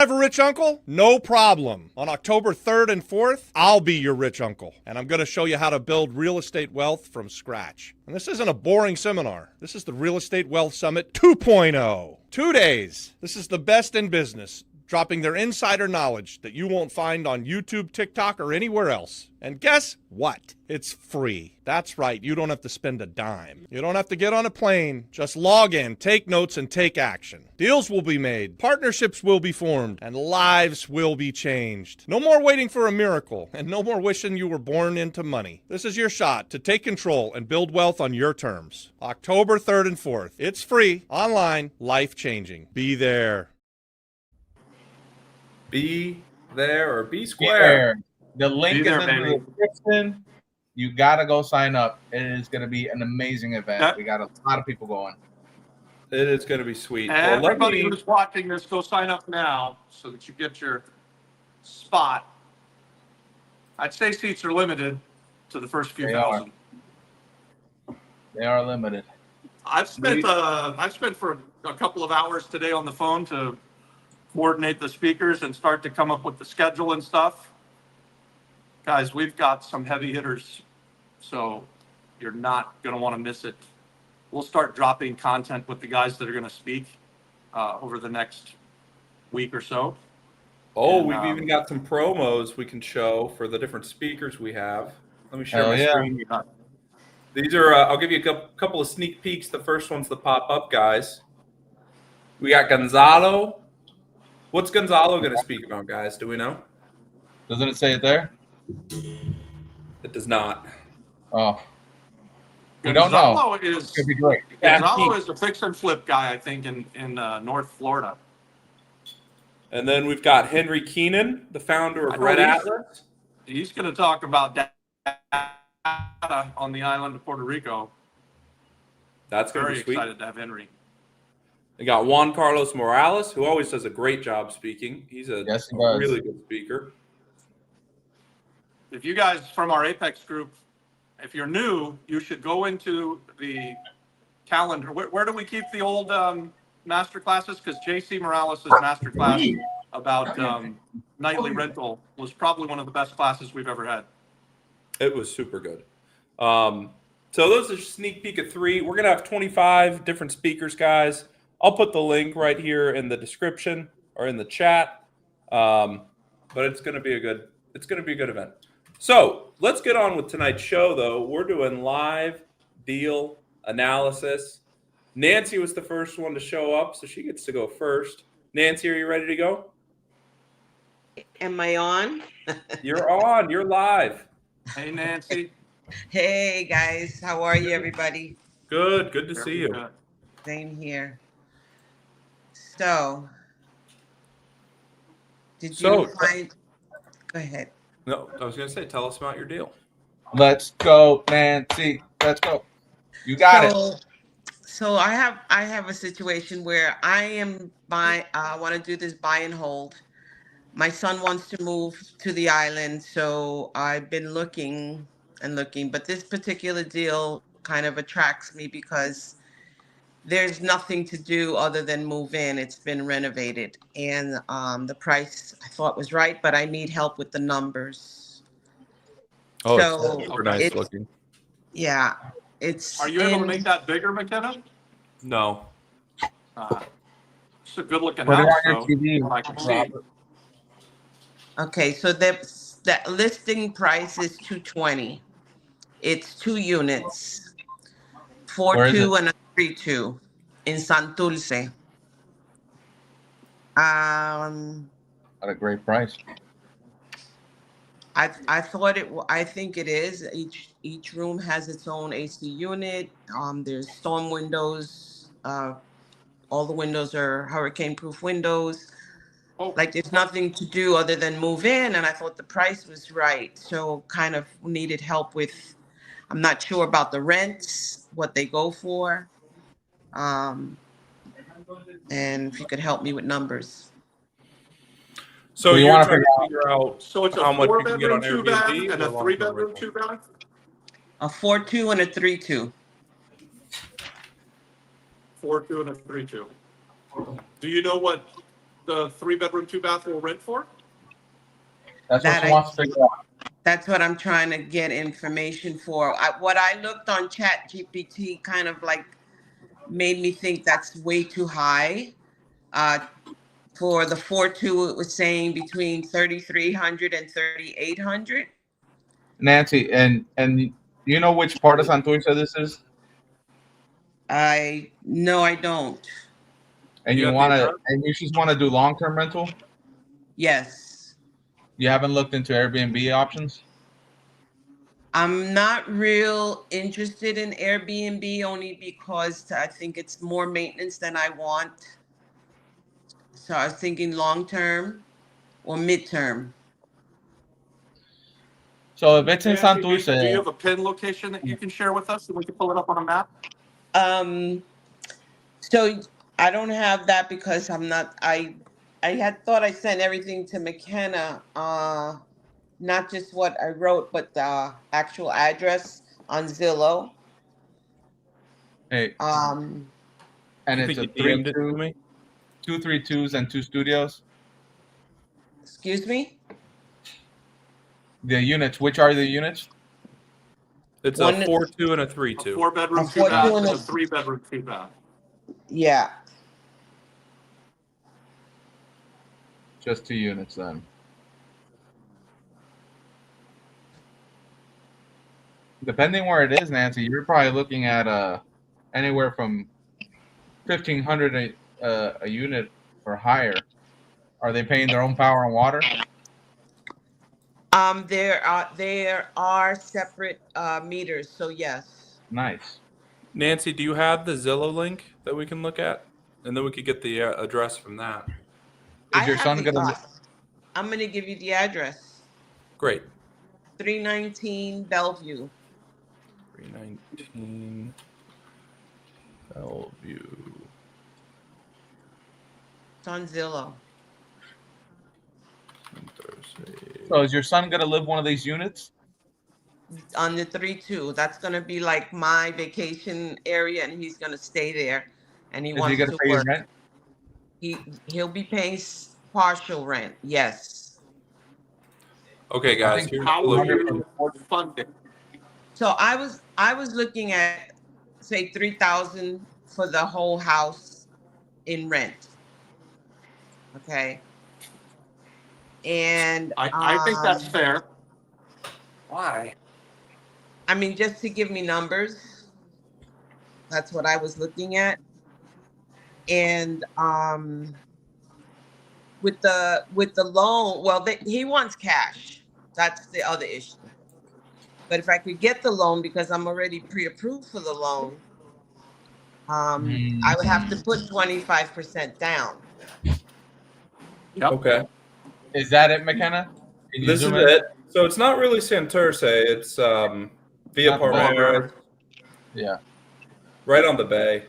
Have a rich uncle? No problem. On October 3rd and 4th, I'll be your rich uncle. And I'm going to show you how to build real estate wealth from scratch. And this isn't a boring seminar. This is the Real Estate Wealth Summit 2.0. 2 days. This is the best in business, dropping their insider knowledge that you won't find on YouTube, TikTok, or anywhere else. And guess what? It's free. That's right. You don't have to spend a dime. You don't have to get on a plane. Just log in, take notes, and take action. Deals will be made, partnerships will be formed, and lives will be changed. No more waiting for a miracle, and no more wishing you were born into money. This is your shot to take control and build wealth on your terms. October 3rd and 4th. It's free, online, life-changing. Be there. Be there or be square. The link is in the description. You gotta go sign up. It is gonna be an amazing event. We got a lot of people going. It is gonna be sweet. Everybody who's watching this, go sign up now so that you get your spot. I'd say seats are limited to the first few thousand. They are limited. I've spent for a couple of hours today on the phone to coordinate the speakers and start to come up with the schedule and stuff. Guys, we've got some heavy hitters, so you're not going to want to miss it. We'll start dropping content with the guys that are going to speak over the next week or so. Oh, and we've even got some promos we can show for the different speakers we have. Let me share my screen. These are, I'll give you a couple of sneak peeks. The first one's the pop-up guys. We got Gonzalo. What's Gonzalo going to speak about, guys? Do we know? Doesn't it say it there? It does not. Oh. We don't know. Is, could be great. Gonzalo is a fix and flip guy, I think, in North Florida. And then we've got Henry Keenan, the founder of Red Atlas. He's going to talk about data on the island of Puerto Rico. That's going to be sweet. Very excited to have Henry. We got Juan Carlos Morales, who always does a great job speaking. He's a really good speaker. If you guys from our Apex group, if you're new, you should go into the calendar. Where do we keep the old master classes? Because JC Morales' master class about nightly rental was probably one of the best classes we've ever had. It was super good. So those are a sneak peek of 3. We're going to have 25 different speakers, guys. I'll put the link right here in the description or in the chat. But it's going to be a good event. So let's get on with tonight's show, though. We're doing live deal analysis. Nancy was the first one to show up, so she gets to go first. Nancy, are you ready to go? Am I on? You're on. You're live. Hey, Nancy. Hey, guys. How are you, everybody? Good. Good to see you. Same here. So, did you find... Go ahead. No, I was going to say, tell us about your deal. Let's go, Nancy. Let's go. You got it. So I have a situation where I want to do this buy and hold. My son wants to move to the island, so I've been looking, but this particular deal kind of attracts me because there's nothing to do other than move in. It's been renovated, and the price I thought was right, but I need help with the numbers. Oh, so it's super nice looking. Yeah, it's. Are you able to make that bigger, McKenna? No. It's a good looking house, though. I can see. Okay, so that listing price is $220. It's 2 units, 4-2 and a 3-2 in Santurce. What a great price. I thought it. I think it is. Each room has its own AC unit. There's storm windows. All the windows are hurricane-proof windows. Oh. Like there's nothing to do other than move in, and I thought the price was right. So kind of needed help with. I'm not sure about the rents, what they go for, and if you could help me with numbers. So you want to figure out so it's how a much you can get on 4-bedroom, 2-bath, Airbnb and a 3-bedroom, 2-bath? A 4-2 and a 3-2. 4-2 and a 3-2. Do you know what the 3-bedroom, 2-bath will rent for? That's what That she I- wants to figure out. That's what I'm trying to get information for. What I looked on Chat GPT kind of like made me think that's way too high. For the 4.2, it was saying between 3,300 and 3,800. Nancy, and you know which part of Santurce this is? No, I don't. And You you got the want to, address? and you just want to do long-term rental? Yes. You haven't looked into Airbnb options? I'm not real interested in Airbnb only because I think it's more maintenance than I want. So I was thinking long term or midterm. So if it's in Nancy, Santurce, do you have a pin location that you can share with us and we can pull it up on a map? So I don't have that because I'm not. I had thought I sent everything to McKenna. Not just what I wrote, but the actual address on Zillow. hey, Um, and You it's think a you DM'd it to 3-2, me? 2 3-2s and 2 studios. excuse me. The units, which are the units? It's One- a 4-2 and a A 3-2. 4-bedroom, A 4-2 2-bath, and and a- a 3-bedroom, 2-bath. Yeah. Just 2 units then. Depending where it is, Nancy, you're probably looking at anywhere from 1,500 a unit or higher. Are they paying their own power and water? There are separate meters. So yes. Nice. Nancy, do you have the Zillow link that we can look at? And then we could get the address from that. Is your son gonna? I'm gonna give you the address. Great. 319 Bellevue. 319 Bellevue. It's on Zillow. So is your son gonna live one of these units? On the 3-2. That's gonna be like my vacation area, and he's gonna stay there. And he Is he wants gonna to pay his work. rent? He'll be paying partial rent. Yes. Okay, guys. think Here's How the will location. you fund it? So I was looking at say 3,000 for the whole house in rent. Okay. And I think that's fair. Why? I mean, just to give me numbers, that's what I was looking at. And with the loan, well, he wants cash. That's the other issue. But if I could get the loan, because I'm already pre-approved for the loan, I would have to put 25% down. Yep. Okay. Is that it, McKenna? Can you This is zoom in? it. So it's not really Santurce. It's Via Not the Palmera, Yeah. right on the bay,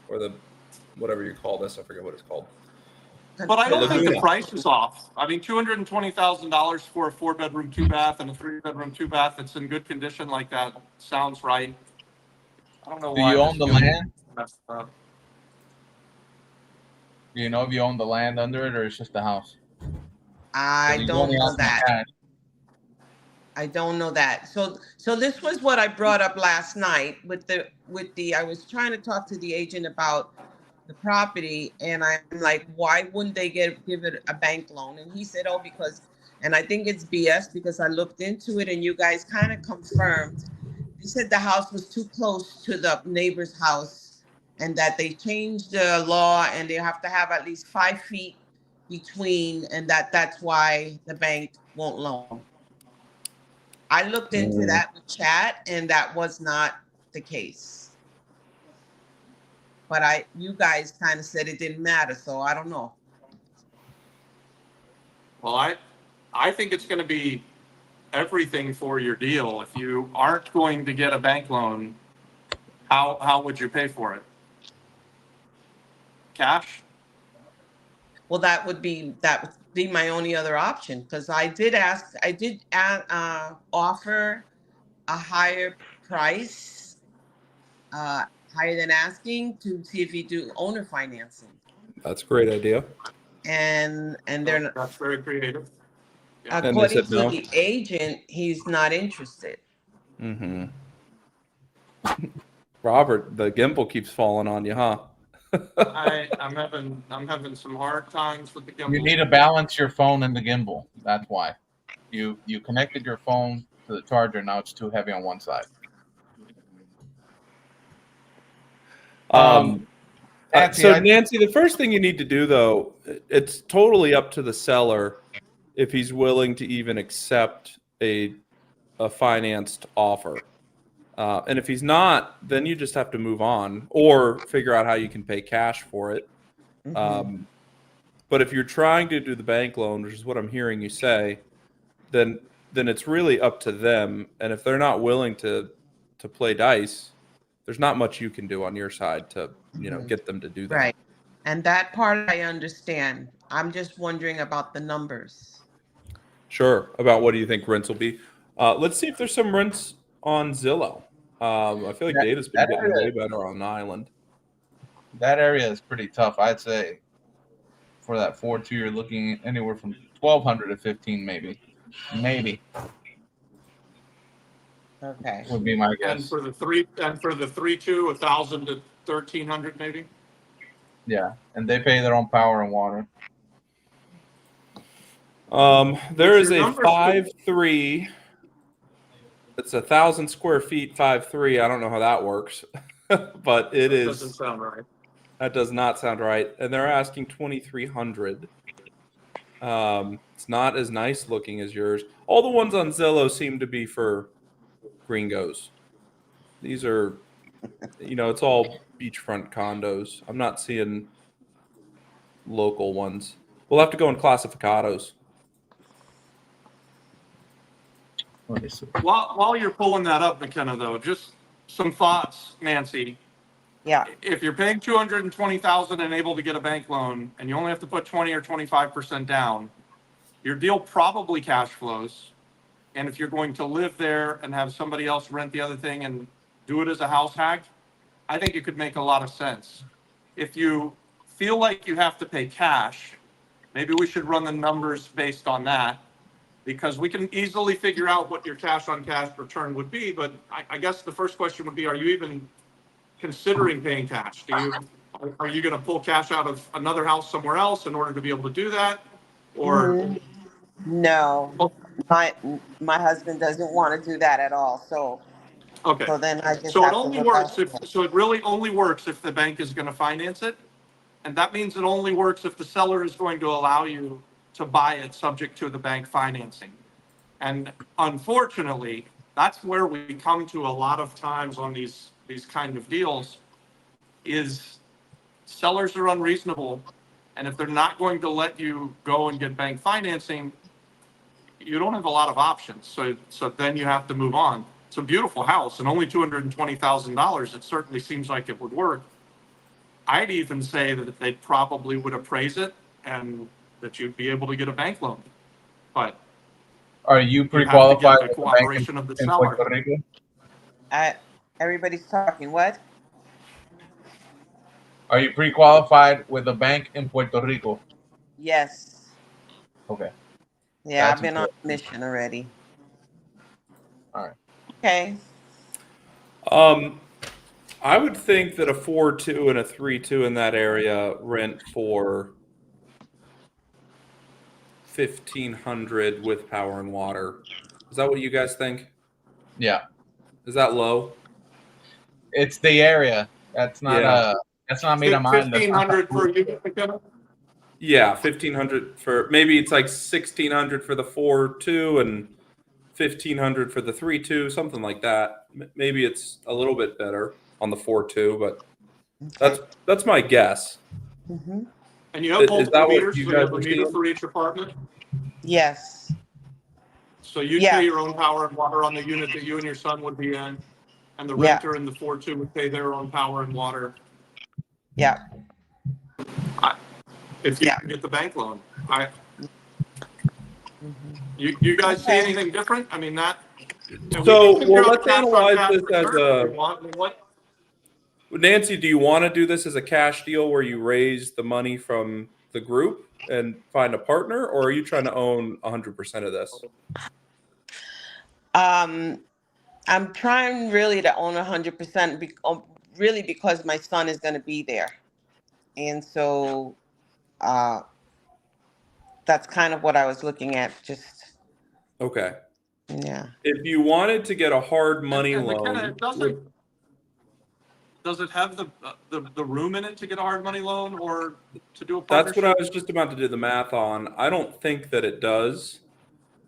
or the whatever you call this. I forget what it's called. But I don't think the Laguna. price is off. I mean, $220,000 for a 4-bedroom, 2-bath, and a 3-bedroom, 2-bath that's in good condition like that sounds right. I don't know Do why. you this own the unit land? messed up. Do you know if you own the land under it or it's just the house? I He's don't only know asking that. cash. I don't know that. So this was what I brought up last night with the I was trying to talk to the agent about the property, and I'm like, why wouldn't they give it a bank loan? And he said, oh, because, and I think it's BS because I looked into it and you guys kind of confirmed. He said the house was too close to the neighbor's house and that they changed the law and they have to have at least 5 feet between, and that's why the bank won't loan. I looked into that with chat, and that was not the case. But you guys kind of said it didn't matter, so I don't know. Well, I think it's going to be everything for your deal. If you aren't going to get a bank loan, how would you pay for it? Cash? Well, that would be my only other option, because I did offer a higher price, higher than asking, to see if you do owner financing. That's a great idea. and they're not, That's very creative. Yeah. And they according said to no? the agent, he's not interested. Mm-hmm. Robert, the gimbal keeps falling on you, huh? I'm having some hard times with the gimbal. You need to balance your phone and the gimbal. That's why. You connected your phone to the charger. Now it's too heavy on one side. Nancy, So Nancy, the first thing you need to do, though, it's totally up to the seller if he's willing to even accept a financed offer. And if he's not, then you just have to move on or figure out how you can pay cash for it. But if you're trying to do the bank loan, which is what I'm hearing you say, then it's really up to them. And if they're not willing to play dice, there's not much you can do on your side to get them to do that. Right. And that part I understand. I'm just wondering about the numbers. Sure. About what do you think rents will be? Let's see if there's some rents on Zillow. I feel like data's been getting way better on the island. That area is pretty tough. I'd say for that 4.2, you're looking anywhere from 1,200 to 15, maybe. Okay. Would be my And guess. for the 3.2, 1,000 to 1,300 maybe. Yeah, and they pay their own power and water. There is your a numbers? 5.3. It's 1,000 square feet, 5.3. I don't know how that works, but it is. Doesn't sound right. That does not sound right. And they're asking 2,300. It's not as nice looking as yours. All the ones on Zillow seem to be for gringos. These are, it's all beachfront condos. I'm not seeing local ones. We'll have to go in classificados. While you're pulling that up, McKenna, though, just some thoughts, Nancy. Yeah. If you're paying $220,000 and able to get a bank loan, and you only have to put 20 or 25% down, your deal probably cash flows. And if you're going to live there and have somebody else rent the other thing and do it as a house hack, I think it could make a lot of sense. If you feel like you have to pay cash, maybe we should run the numbers based on that, because we can easily figure out what your cash on cash return would be. But I guess the first question would be, are you even considering paying cash? Are you going to pull cash out of another house somewhere else in order to be able to do that? Or No, my husband doesn't want to do that at all. So okay. so then I just So have it to only look works elsewhere. so it really only works if the bank is going to finance it. And that means it only works if the seller is going to allow you to buy it subject to the bank financing. And unfortunately, that's where we come to a lot of times on these kind of deals, is sellers are unreasonable. And if they're not going to let you go and get bank financing, you don't have a lot of options. So then you have to move on. It's a beautiful house and only $220,000. It certainly seems like it would work. I'd even say that they probably would appraise it and that you'd be able to get a bank loan. But Are you you have to pre-qualified get the with the bank cooperation of the in seller. Puerto Rico? Everybody's talking. What? Are you pre-qualified with a bank in Puerto Rico? Yes. Okay. Yeah, That's I've been on important. a mission already. All right. Okay. I would think that a 4.2 and a 3.2 in that area rent for 1,500 with power and water. Is that what you guys think? Yeah. Is that low? It's the area. That's not that's not me to mind. 1,500 per unit, McKenna? Yeah, 1,500 for maybe it's like 1,600 for the 4.2 and 1,500 for the 3.2, something like that. Maybe it's a little bit better on the 4.2, but that's my guess. Mm-hmm. And you have Is multiple that what meters, you so you guys have a are meter seeing? for each apartment. Yes. So you Yeah. pay your own power and water on the unit that you and your son would be in, and the Yeah. renter in the 4.2 would pay their own power and water. Yeah. If you Yeah. can get the bank loan. You guys see Okay. anything different? I mean, that. So, we can well, figure out let's cash on analyze cash this as return if a- we want. I mean, what? Nancy, do you want to do this as a cash deal where you raise the money from the group and find a partner, or are you trying to own 100% of this? I'm trying really to own 100%, really because my son is going to be there, and so that's kind of what I was looking at. Just Okay. yeah. If you wanted to get a hard money And loan, McKenna, does it have the room in it to get a hard money loan or to do a partnership? that's what I was just about to do the math on. I don't think that it does.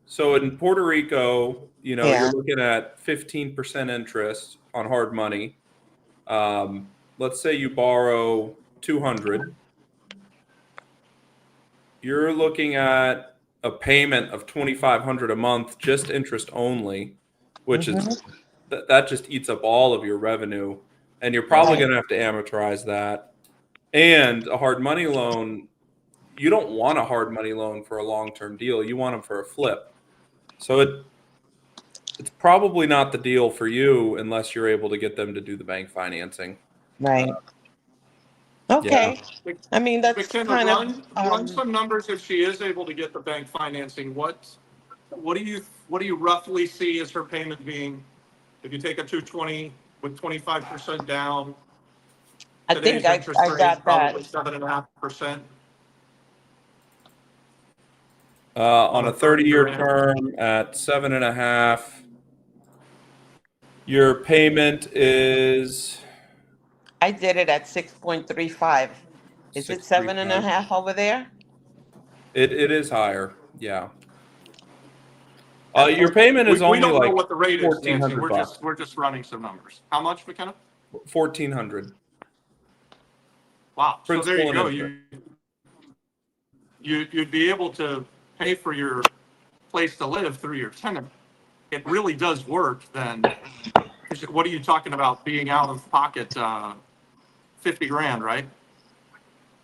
So in Puerto Rico, you know, Yeah. you're looking at 15% interest on hard money. Let's say you borrow 200. You're looking at a payment of 2,500 a month, just interest only, which is that just eats up all of your revenue, and you're probably Right. going to have to amortize that. And a hard money loan, you don't want a hard money loan for a long-term deal. You want them for a flip. So it's probably not the deal for you unless you're able to get them to do the bank financing. Right. Okay. Yeah. I mean, that's McKenna, kind run of some numbers. If she is able to get the bank financing, what do you roughly see as her payment being? If you take a 220 with 25% down, I today's think interest I rate got probably that. 7.5%. On a 30-year term at 7.5, your payment is I did it at 6.35. Is it 6.35. 7.5 over there? It is higher, yeah. That's Your what- payment is We only don't know like what the rate is, Nancy. $1,400. We're just running some numbers. How much, McKenna? 1,400. Wow. So there you Principal go. and You'd be able to pay for your place to live through your tenant. It really does work then. What are you talking about being out of pocket, 50 grand, right?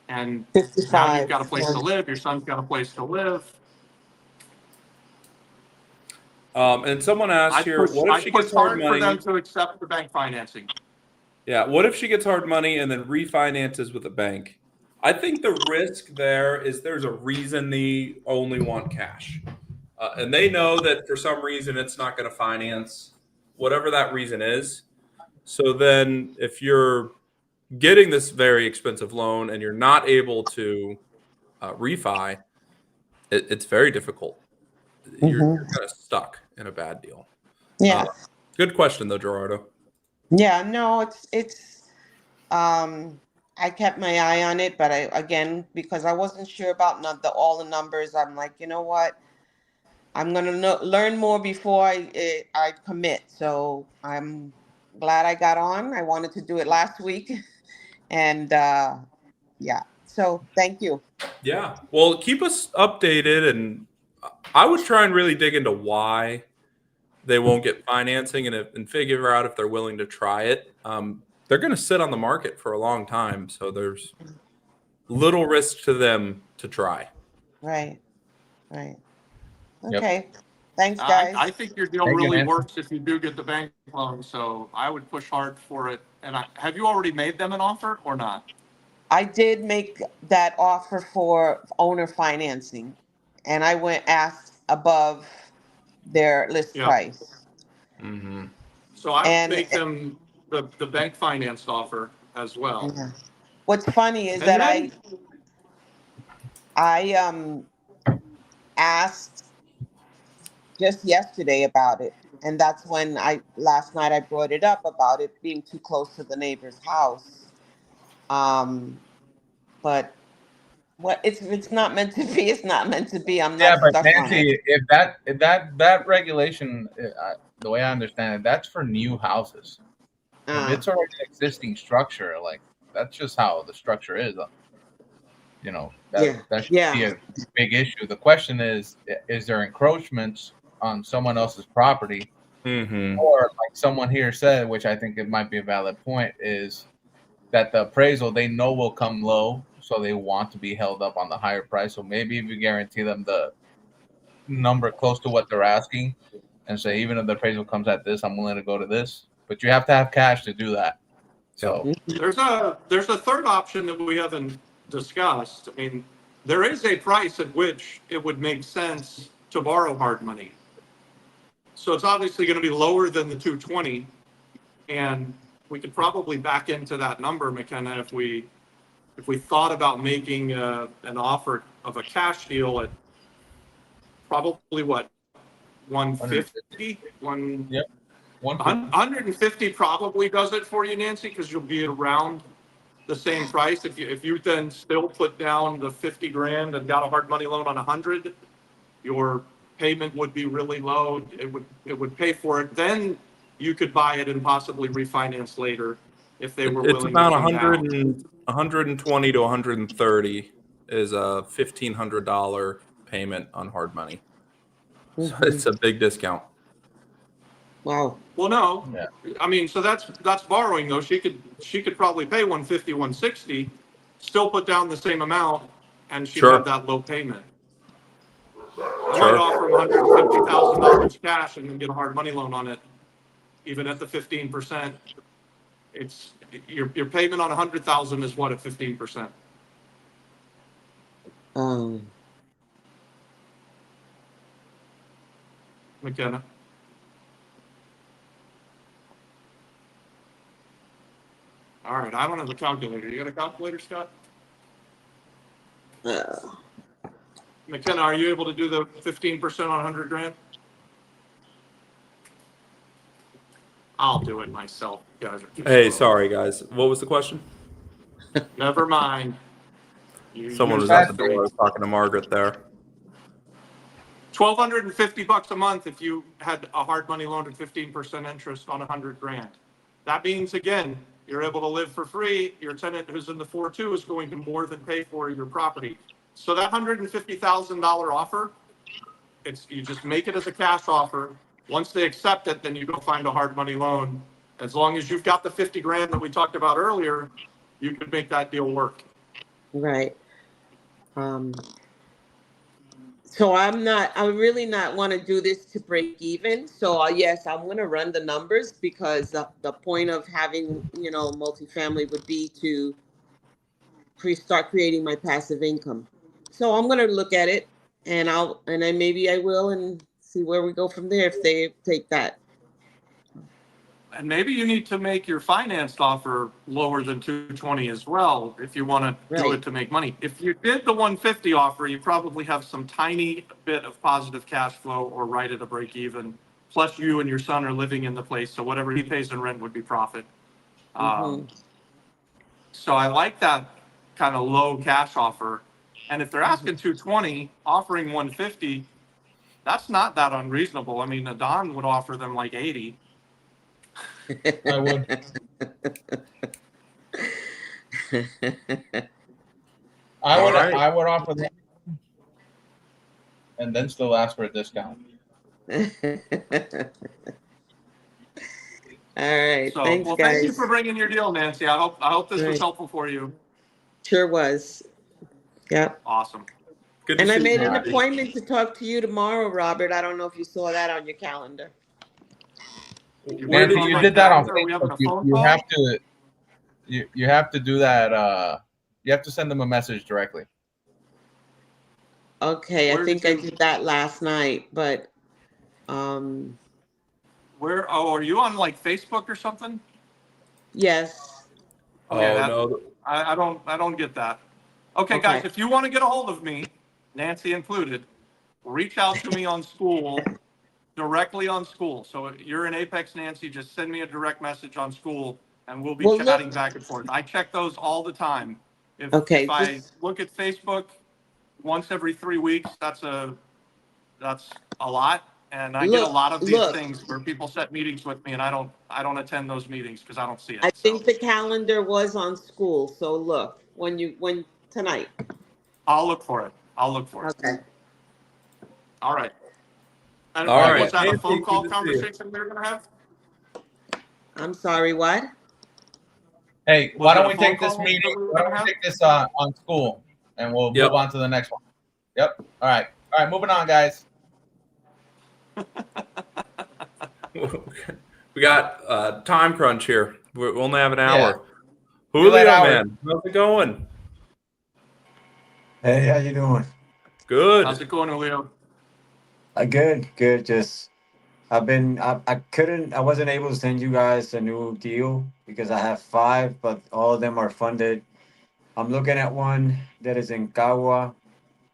And now 55. you've got a place to live, your son's got a place to live. And someone asked here, what if she gets hard for them money? to accept the bank financing. Yeah, what if she gets hard money and then refinances with a bank? I think the risk there is there's a reason they only want cash. And they know that for some reason it's not going to finance, whatever that reason is. So then if you're getting this very expensive loan and you're not able to refi, it's very difficult. You're kind of stuck in a bad deal. Yeah. Good question, though, Gerardo. Yeah, no, it's I kept my eye on it, but again, because I wasn't sure about all the numbers, I'm like, you know what? I'm gonna learn more before I commit. So I'm glad I got on. I wanted to do it last week, and yeah. So thank you. Yeah. Well, keep us updated, and I would try and really dig into why they won't get financing and figure out if they're willing to try it. They're going to sit on the market for a long time, so there's little risk to them to try. Right. Right. Yep. Okay. Thanks, guys. I think your deal Thank you, really Nancy. works if you do get the bank loan, so I would push hard for it. And have you already made them an offer or not? I did make that offer for owner financing, and I asked above their list Yeah. price. Mm-hmm. So I And- would make them the bank financed offer as well. Yeah. What's funny is And that then- I asked just yesterday about it, and that's when last night I brought it up about it being too close to the neighbor's house. But what it's not meant to be. It's not meant to be. I'm Yeah, not but stuck on it. Nancy, if that regulation, the way I understand it, that's for new houses. If it's already an existing structure, like that's just how the structure is. You know, that should be a big issue. The question is there encroachments on someone else's property? Mm-hmm. Or like someone here said, which I think it might be a valid point, is that the appraisal they know will come low, so they want to be held up on the higher price. So maybe if you guarantee them the number close to what they're asking and say, even if the appraisal comes at this, I'm willing to go to this. But you have to have cash to do that. So There's a third option that we haven't discussed. I mean, there is a price at which it would make sense to borrow hard money. So it's obviously going to be lower than the 220, and we could probably back into that number, McKenna, if we thought about making an offer of a cash deal at probably what, 150, Yep. 150 probably does it for you, Nancy, because you'll be around the same price. If you then still put down the 50 grand and got a hard money loan on 100, your payment would be really low. It would pay for it. Then you could buy it and possibly refinance later if they were It's willing about to come 100 down. and 120 to 130 is a $1,500 payment on hard money. So it's a big discount. Wow. Well, no, Yeah. I mean, so that's borrowing though. She could probably pay 150, 160, still put down the same amount, and she'd Sure. have that low payment. I Sure. might offer $150,000 cash and then get a hard money loan on it, even at the 15%. It's your payment on 100,000 is what at 15%. McKenna. All right, I don't have a calculator. You got a calculator, Scott? McKenna, are you able to do the 15% on 100 grand? I'll do it myself. You guys are too Hey, slow. sorry guys. What was the question? Never mind. Someone was at the door. I was talking to Margaret there. $1,250 a month if you had a hard money loan at 15% interest on 100 grand. That means, again, you're able to live for free. Your tenant who's in the 4-2 is going to more than pay for your property. So that $150,000 offer, you just make it as a cash offer. Once they accept it, then you go find a hard money loan. As long as you've got the 50 grand that we talked about earlier, you could make that deal work. Right. So I really not want to do this to break even. So yes, I'm going to run the numbers because the point of having, multifamily would be to start creating my passive income. So I'm going to look at it and then maybe I will and see where we go from there if they take that. And maybe you need to make your financed offer lower than 220 as well if you want to do Right. it to make money. If you did the 150 offer, you probably have some tiny bit of positive cash flow or right at a break even. Plus you and your son are living in the place, so whatever he pays in rent would be profit. So I like that kind of low cash offer. And if they're asking 220, offering 150, that's not that unreasonable. I mean, Don would offer them like 80. I would. I would offer that, and then still ask for a discount. All right. So, Thanks, well, guys. thank you for bringing your deal, Nancy. I hope this was Right. helpful for you. Sure was. Yep. Awesome. Good to And I see made you, an Abby. appointment to talk to you tomorrow, Robert. I don't know if you saw that on your calendar. Where Nancy, did you you did that on Are we having Facebook. a phone You call? have to. You have to do that. You have to send them a message directly. Okay, Where I think did I you- did that last night, but Where? Oh, are you on like Facebook or something? yes. Okay, no. I don't get that. Okay, guys, Okay. if you want to get a hold of me, Nancy included, reach out to me on School, directly on School. So if you're in Apex, Nancy, just send me a direct message on School, and we'll be Well, look- chatting back and forth. I check those all the time. If I look at Facebook once every 3 weeks, that's a lot. And I get a lot of these things where people set meetings with me, and I don't attend those meetings because I don't see it. I think the calendar was on School. So look, when tonight. I'll look for it. Okay. All right. And All right. was that a Nancy, phone call good to see you. conversation we were going to have? I'm sorry, what? Hey, Was why it don't a we phone take this call meeting? that we were Why don't gonna we have? take this on School, and we'll Yep. move on to the next one. Yep. All right. Moving on, guys. We got time crunch here. We only have an hour. Yeah. Julio, that hour. man, how's it going? Hey, how you doing? Good. How's it going, Julio? Good, good. Just I wasn't able to send you guys a new deal because I have five, but all of them are funded. I'm looking at one that is in Cagua,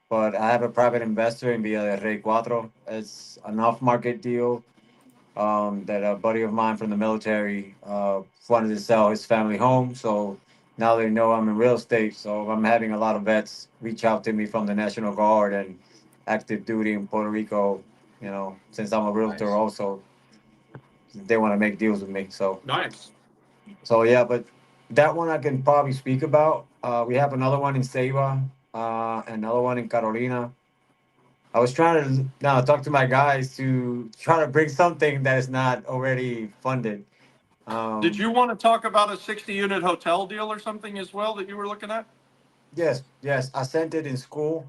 but I have a private investor in Villa del Rey Cuatro. It's an off-market deal that a buddy of mine from the military wanted to sell his family home. So now they know I'm in real estate. So I'm having a lot of vets reach out to me from the National Guard and active duty in Puerto Rico. You know, since I'm a realtor, Nice. also they want to make deals with me. Nice. So yeah, but that one I can probably speak about. We have another one in Ceiba, another one in Carolina. I was trying to now talk to my guys to try to bring something that is not already funded. Did Um, you want to talk about a 60-unit hotel deal or something as well that you were looking at? yes, yes, I sent it in school.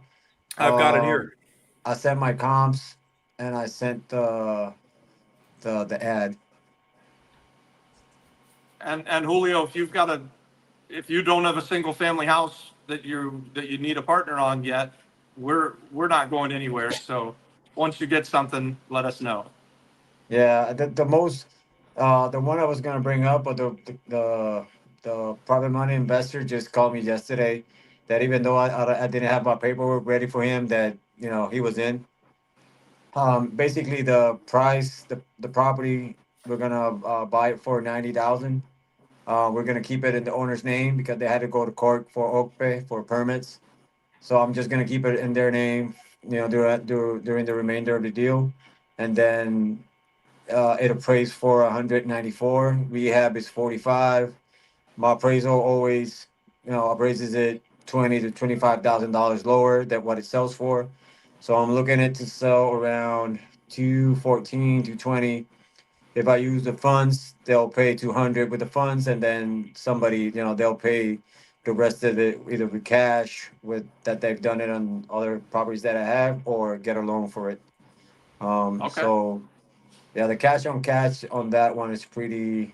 I've got it Um, here. I sent my comps and I sent the ad. And Julio, if you don't have a single family house that you need a partner on yet, we're not going anywhere. So once you get something, let us know. Yeah, the one I was gonna bring up, but the private money investor just called me yesterday that even though I didn't have my paperwork ready for him, that he was in. Basically the price, the property, we're gonna buy it for 90,000. We're gonna keep it in the owner's name because they had to go to court for OCPE for permits. So I'm just gonna keep it in their name, during the remainder of the deal, and then it appraised for 194. Rehab is 45. My appraisal always, appraises it $20,000 to $25,000 lower than what it sells for. So I'm looking at to sell around 214, 220. If I use the funds, they'll pay 200 with the funds, and then somebody, they'll pay the rest of it either with cash with that they've done it on other properties that I have, or get a loan for it. Okay. So yeah, the cash on cash on that one is pretty.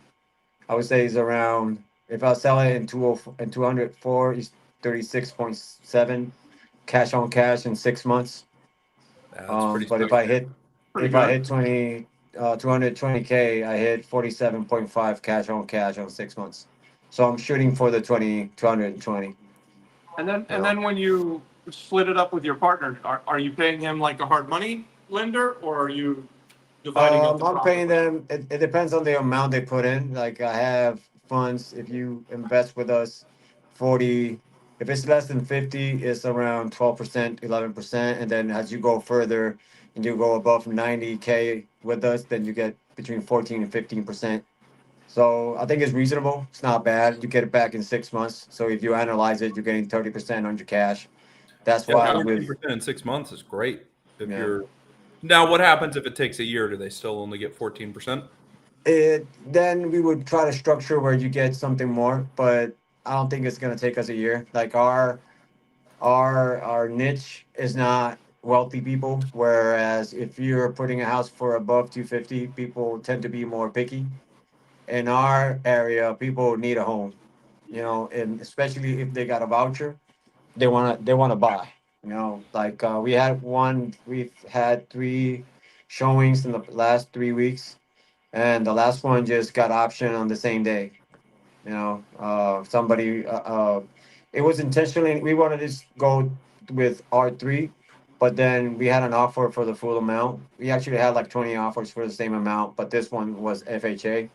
I would say is around. If I sell it in 204, is 36.7 cash on cash in 6 months. That's pretty But sweet. Pretty if I good. hit 220K, I hit 47.5 cash on cash on 6 months. So I'm shooting for the 220. And You then when you split it up with your partner, are you paying him like a hard money lender, or are you dividing up the I'm profit paying with him? them. It depends on the amount they put in. Like I have funds. If you invest with us, 40. If it's less than 50, it's around 12%, 11%. And then as you go further and you go above 90K with us, then you get between 14 and 15%. So I think it's reasonable. It's not bad. You get it back in 6 months. So if you analyze it, you're getting 30% on your cash. That's Yeah, why Okay. with 14% in 6 months is great. If yeah. you're now, what happens if it takes a year? Do they still only get 14%? It then we would try to structure where you get something more, but I don't think it's gonna take us a year. Like our niche is not wealthy people, whereas if you're putting a house for above 250, people tend to be more picky. In our area, people need a home, and especially if they got a voucher, they wanna buy. Like we've had three showings in the last 3 weeks, and the last one just got option on the same day. Somebody, it was intentionally, we wanted to just go with R3, but then we had an offer for the full amount. We actually had like 20 offers for the same amount, but this one was FHA,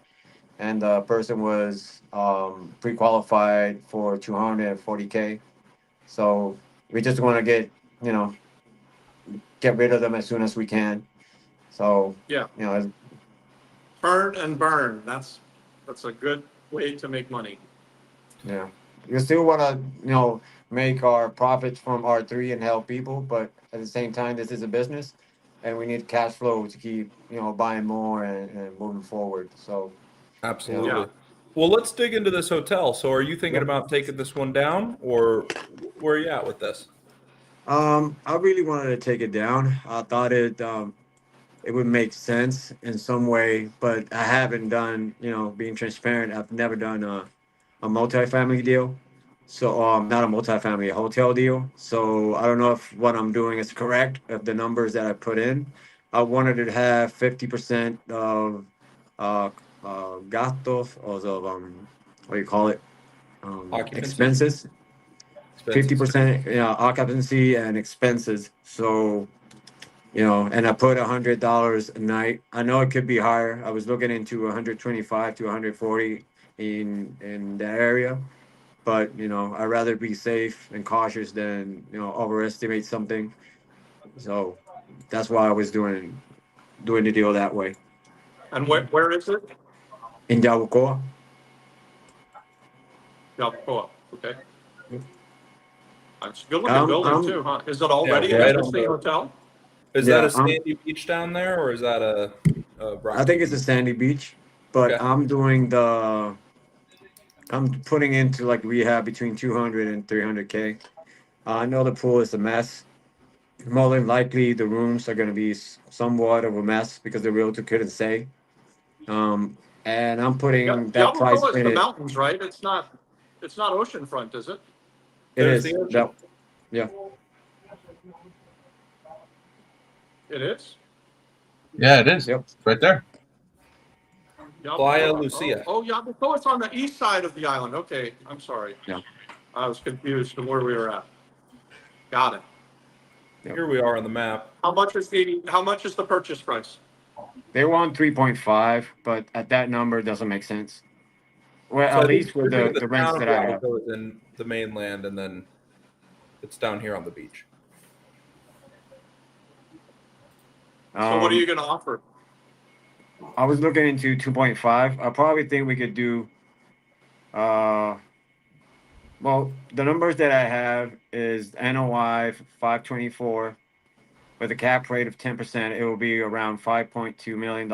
and the person was pre-qualified for 240K. So we just want to you know, get rid of them as soon as we can. So, Yeah. you know, Burn and burn. That's a good way to make money. Yeah. We still want to, make our profits from R3 and help people, but at the same time, this is a business and we need cash flow to keep, buying more and moving forward. So, you know, Yeah. Absolutely. Well, let's dig into this hotel. So, are you thinking yeah. about taking this one down, or where are you at with this? I really wanted to take it down. I thought it would make sense in some way, but I haven't done, being transparent, I've never done a multifamily deal. So not a multifamily, a hotel deal. So I don't know if what I'm doing is correct. If the numbers that I put in, I wanted to have 50% of uh, gastos or of what do you call it? Occupancy Expenses. Fifty expenses. percent, occupancy and expenses. So and I put $100 a night. I know it could be higher. I was looking into 125 to 140 in that area, but I'd rather be safe and cautious than overestimate something. So that's why I was doing the deal that way. And where is it? In Yabucoa. Yabucoa. Okay. It's a good looking building I'm too, huh? Is it already yeah, an Right on interesting the. hotel? Is that yeah. a sandy beach down there, or is that a I rocky think it's a beach? sandy beach, but Okay. I'm putting into like rehab between 200 and 300K. I know the pool is a mess. More than likely, the rooms are going to be somewhat of a mess because the realtor couldn't say. Um, and I'm Yeah, putting that price Yabucoa is in the it. mountains, right? It's not oceanfront, is it? It There's the is ocean. that, yeah, It is? Yeah, it is. yep, It's right there. Playa Yabucoa. Lucia. Oh, Yabucoa's on the east side of the island. Okay, I'm sorry. yeah, I was confused to where we were at. Got it. yep. Here we are on the map. How much is the purchase price? They want 3.5, but at that number it doesn't make sense. Well, So at I think least with you're thinking the the rents town of that I have. Yamato is in the mainland, and then it's down here on the beach. So what are you Um, going to offer? I was looking into 2.5. I probably think we could do. Uh, well, the numbers that I have is NOI 524 with a cap rate of 10%. It will be around $5.2 million.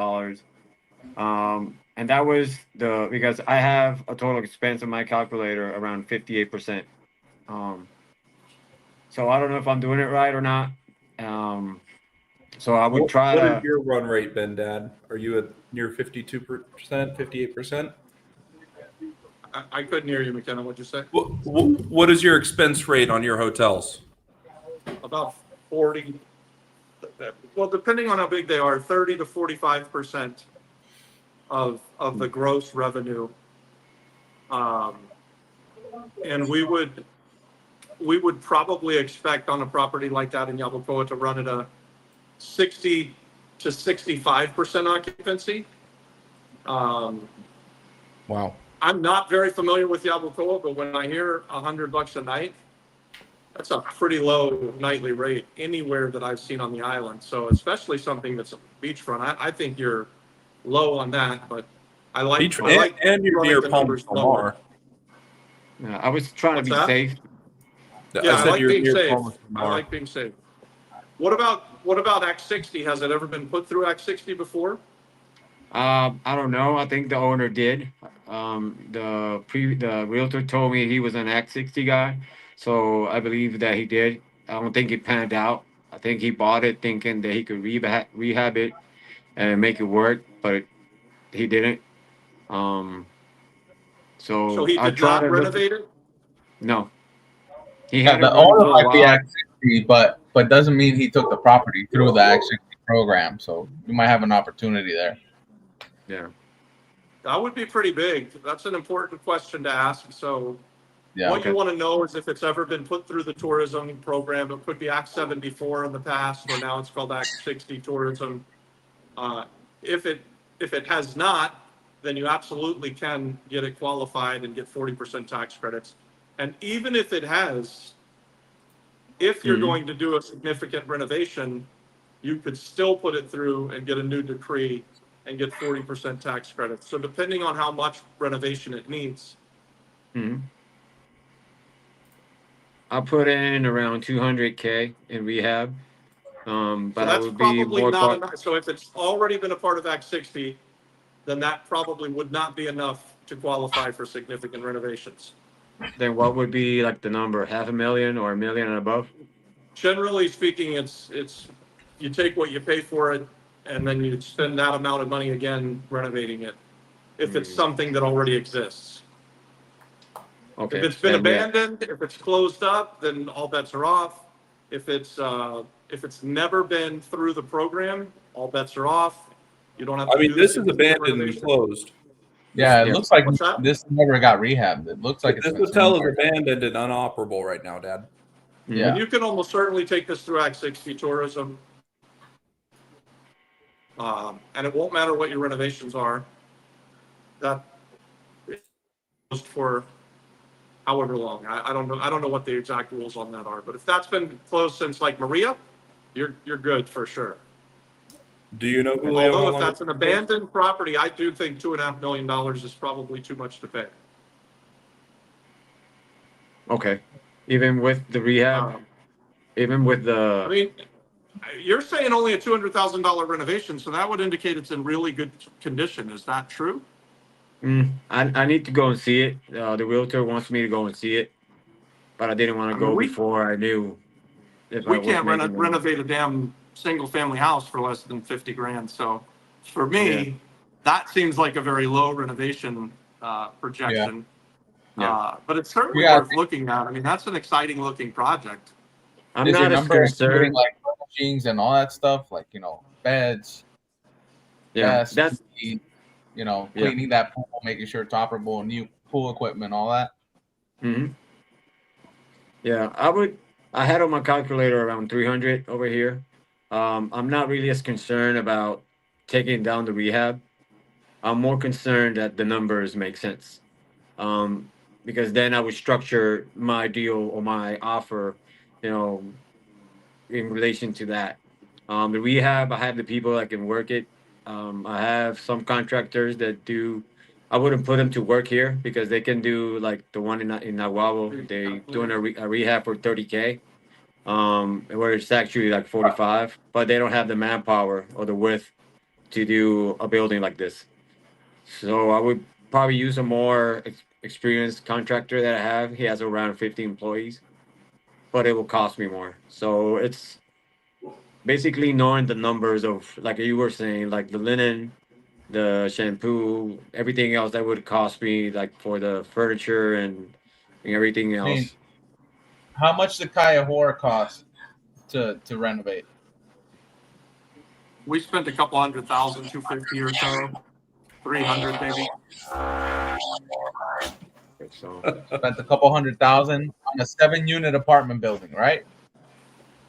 And that was because I have a total expense on my calculator around 58%. So I don't know if I'm doing it right or not. Um, so I would try What has to. your run rate been, Dad? Are you at near 52%, 58%? I couldn't hear you, McKenna. What'd you say? What is your expense rate on your hotels? About 40. Well, depending on how big they are, 30 to 45% of the gross revenue. Um, and we would probably expect on a property like that in Yabucoa to run at a 60 to 65% occupancy. Um, Wow. I'm not very familiar with Yabucoa, but when I hear $100 a night, that's a pretty low nightly rate anywhere that I've seen on the island. So especially something that's beachfront, I think you're low on that, but I like Beach I like and you're running near the Palma numbers Del lower. Mar. I was trying to What's be that? safe. Yeah, I I said like you're being near safe. Palma Del I Mar. like being safe. What about Act 60? Has it ever been put through Act 60 before? I don't know. I think the owner did. The realtor told me he was an Act 60 guy, so I believe that he did. I don't think it panned out. I think he bought it thinking that he could rehab it and make it work, but he didn't. Um, So so he I did try not to look. renovate it? No, he Yeah, had it the running owner for a might be while. Act 60, but doesn't mean he took the property through the Act 60 program. So you might have an opportunity there. Yeah. That would be pretty big. That's an important question to ask. So Yeah. what Okay. you want to know is if it's ever been put through the tourism program. It could be Act 74 in the past, or now it's called Act 60 tourism. Uh, if it has not, then you absolutely can get it qualified and get 40% tax credits. And even if it has, if you're Hmm. going to do a significant renovation, you could still put it through and get a new decree and get 40% tax credits. So depending on how much renovation it needs. Hmm. I put in around 200K in rehab. So But I that's would be probably more not caught. enough. So if it's already been a part of Act 60, then that probably would not be enough to qualify for significant renovations. Then what would be like the number? 500,000 or 1 million and above? Generally speaking, it's you take what you pay for it and then you spend that amount of money again renovating it if it's Mm. something that already exists. Okay. If it's been then yeah. abandoned, if it's closed up, then all bets are off. If it's never been through the program, all bets are off. You don't have I to mean, do the this is significant abandoned and renovation. closed. Yeah, it Yeah. looks like What's that? this never got rehabbed. It looks like it's This been hotel sitting is there. abandoned and unoperable right now, Dad. Yeah. And you can almost certainly take this through Act 60 tourism. And it won't matter what your renovations are. That is for however long. I don't know. I don't know what the exact rules on that are. But if that's been closed since like Maria, you're good for sure. Do you know, Julio? Although how if long that's an it's closed? abandoned property, I do think $2.5 million is probably too much to pay. Okay. Even with the rehab, even with I the mean, you're saying only a $200,000 renovation, so that would indicate it's in really good condition. Is that true? I need to go and see it. The realtor wants me to go and see it, but I didn't want I to mean, go we before I knew if I we was can't making the money. renovate a damn single family house for less than 50 grand. So for Yeah. me, that seems like a very low renovation projection. Yeah. But it's certainly Yeah. worth looking at. I mean, that's an exciting looking project. I'm Is your not as number including concerned. like furnishings and all that stuff, like beds, Yeah, desks, that's TVs, yeah. cleaning that pool, making sure it's operable, new pool equipment, all that? hmm Yeah, I had on my calculator around 300 over here. I'm not really as concerned about taking down the rehab. I'm more concerned that the numbers make sense. Um, because then I would structure my deal or my offer, you know, in relation to that. The rehab, I have the people that can work it. I have some contractors that do. I wouldn't put them to work here because they can do like the one in Nahuatl. They doing a rehab for 30K, where it's actually like 45, but they don't have the manpower or the width to do a building like this. So I would probably use a more experienced contractor that I have. He has around 50 employees, but it will cost me more. So it's basically knowing the numbers of, like you were saying, like the linen, the shampoo, everything else that would cost me, like for the furniture and everything I mean, else. how much did Kayahora cost to renovate? We spent a couple 100,000, 250 or so, 300 maybe. So Spent a couple 100,000 on a 7-unit apartment building, right?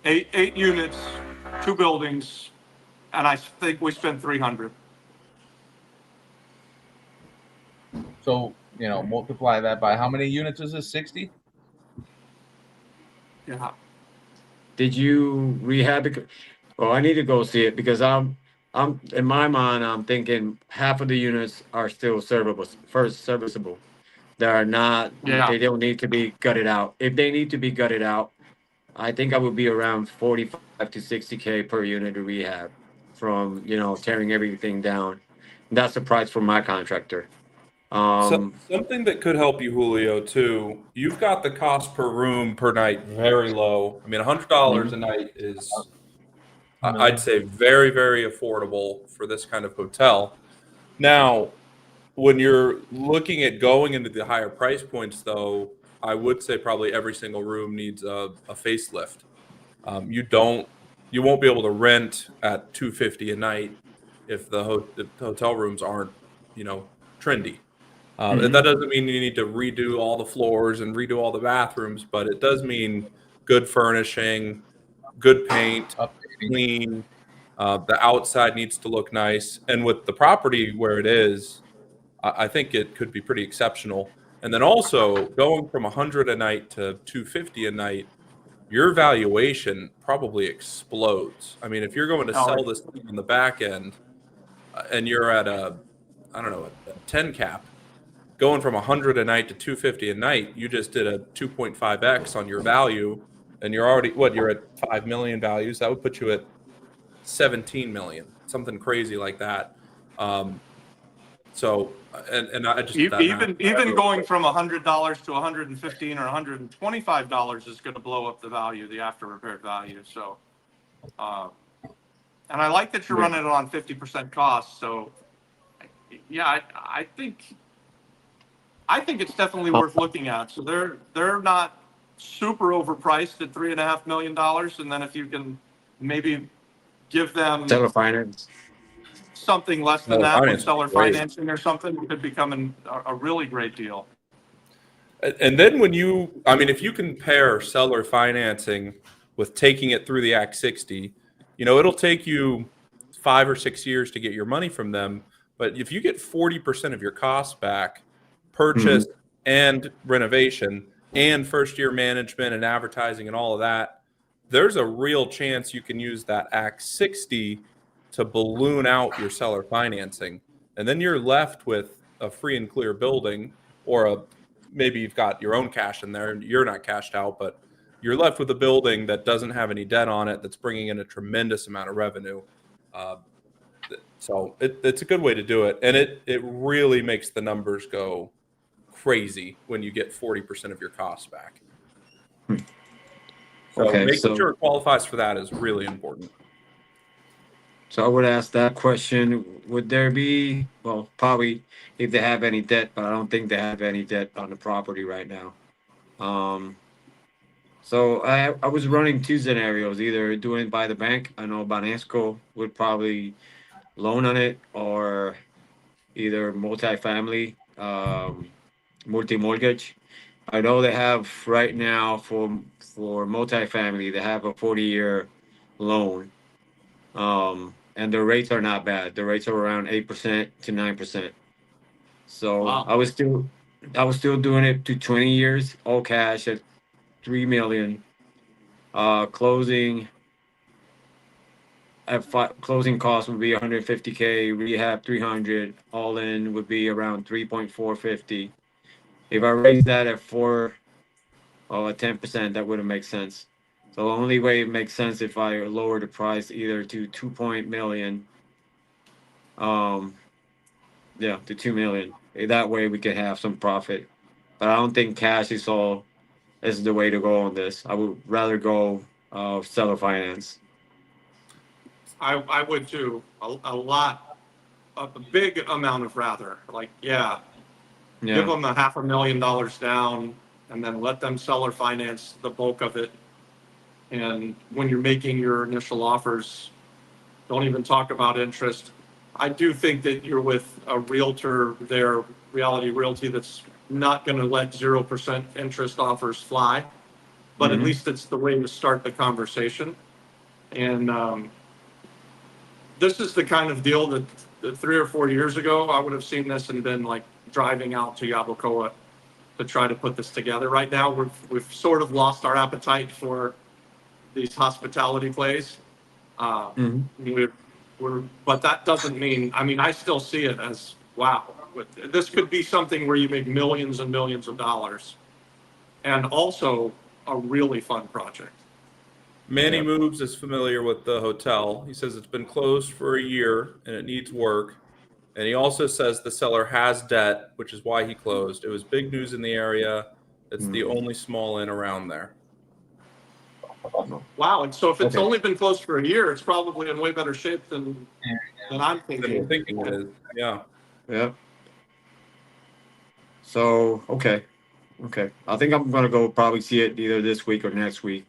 Eight units, 2 buildings, and I think we spent 300. So multiply that by how many units is this? 60. Yeah. did you rehab it? Oh, I need to go see it because I'm in my mind I'm thinking half of the units are still serviceable. They are not. Yeah. They don't need to be gutted out. If they need to be gutted out, I think I would be around 45 to 60K per unit to rehab from tearing everything down. That's the price for my contractor. So, Um, something that could help you, Julio, too. You've got the cost per room per night very low. I mean, $100 a night is, I'd say, very, very affordable for this kind of hotel. Now, when you're looking at going into the higher price points, though, I would say probably every single room needs a facelift. You won't be able to rent at $250 a night if the hotel rooms aren't, trendy. That doesn't mean you need to redo all the floors and redo all the bathrooms, but it does mean good furnishing, good paint, Updating. clean. The outside needs to look nice, and with the property where it is, I think it could be pretty exceptional. And then also going from 100 a night to 250 a night, your valuation probably explodes. I mean, if you're going to sell this thing on the back end and you're at I don't know, a 10 cap, going from 100 a night to 250 a night, you just did a 2.5x on your value, and you're already you're at 5 million values. That would put you at 17 million, something crazy like that. So, and I just that math. Even going from $100 to $115 or $125 is going to blow up the value, the after repair value. So, and I like that you're running it on 50% cost. So, yeah, I think I think it's definitely worth looking at. So they're not super overpriced at $3.5 million. And then if you can maybe give them Seller finance. something less than Seller that with finance would be seller great. financing or something, it could become a really great deal. And then if you compare seller financing with taking it through the Act 60, it'll take you 5 or 6 years to get your money from them. But if you get 40% of your costs back, purchase and renovation and first year management and advertising and all of that, there's a real chance you can use that Act 60 to balloon out your seller financing. And then you're left with a free and clear building, or maybe you've got your own cash in there and you're not cashed out, but you're left with a building that doesn't have any debt on it, that's bringing in a tremendous amount of revenue. So it's a good way to do it. And it really makes the numbers go crazy when you get 40% of your costs back. So Okay, making so- sure it qualifies for that is really important. So I would ask that question. Would there be, well, probably if they have any debt, but I don't think they have any debt on the property right now. So I was running two scenarios, either doing it by the bank. I know Banesco would probably loan on it, or either multifamily, multi-mortgage. I know they have right now for multifamily, they have a 40-year loan. And the rates are not bad. The rates are around 8% to 9%. So Wow. I was still doing it to 20 years, all cash at 3 million. Closing closing cost would be 150K, rehab 300, all in would be around 3.450. If I raise that at 10%, that wouldn't make sense. So the only way it makes sense if I lower the price either to 2 million, to 2 million. That way we can have some profit. But I don't think cash is the way to go on this. I would rather go seller finance. I would too. A big amount of rather. Like, give them $500,000 down and then let them seller finance the bulk of it. And when you're making your initial offers, don't even talk about interest. I do think that you're with a realtor there, Reality Realty, that's not going to let 0% interest offers fly. But at least it's the way to start the conversation. And this is the kind of deal that 3 or 4 years ago, I would have seen this and been like driving out to Yabucoa to try to put this together. Right now, we've sort of lost our appetite for these hospitality plays. But that doesn't mean, I still see it as, wow, this could be something where you make millions and millions of dollars, and also a really fun project. Manny Moves is familiar with the hotel. He says it's been closed for a year and it needs work. And he also says the seller has debt, which is why he closed. It was big news in the area. It's the only small inn around there. Wow, and so if it's only been closed for a year, it's probably in way better shape than I'm thinking. It is. Yeah. Yeah. So okay. I think I'm gonna go probably see it either this week or next week,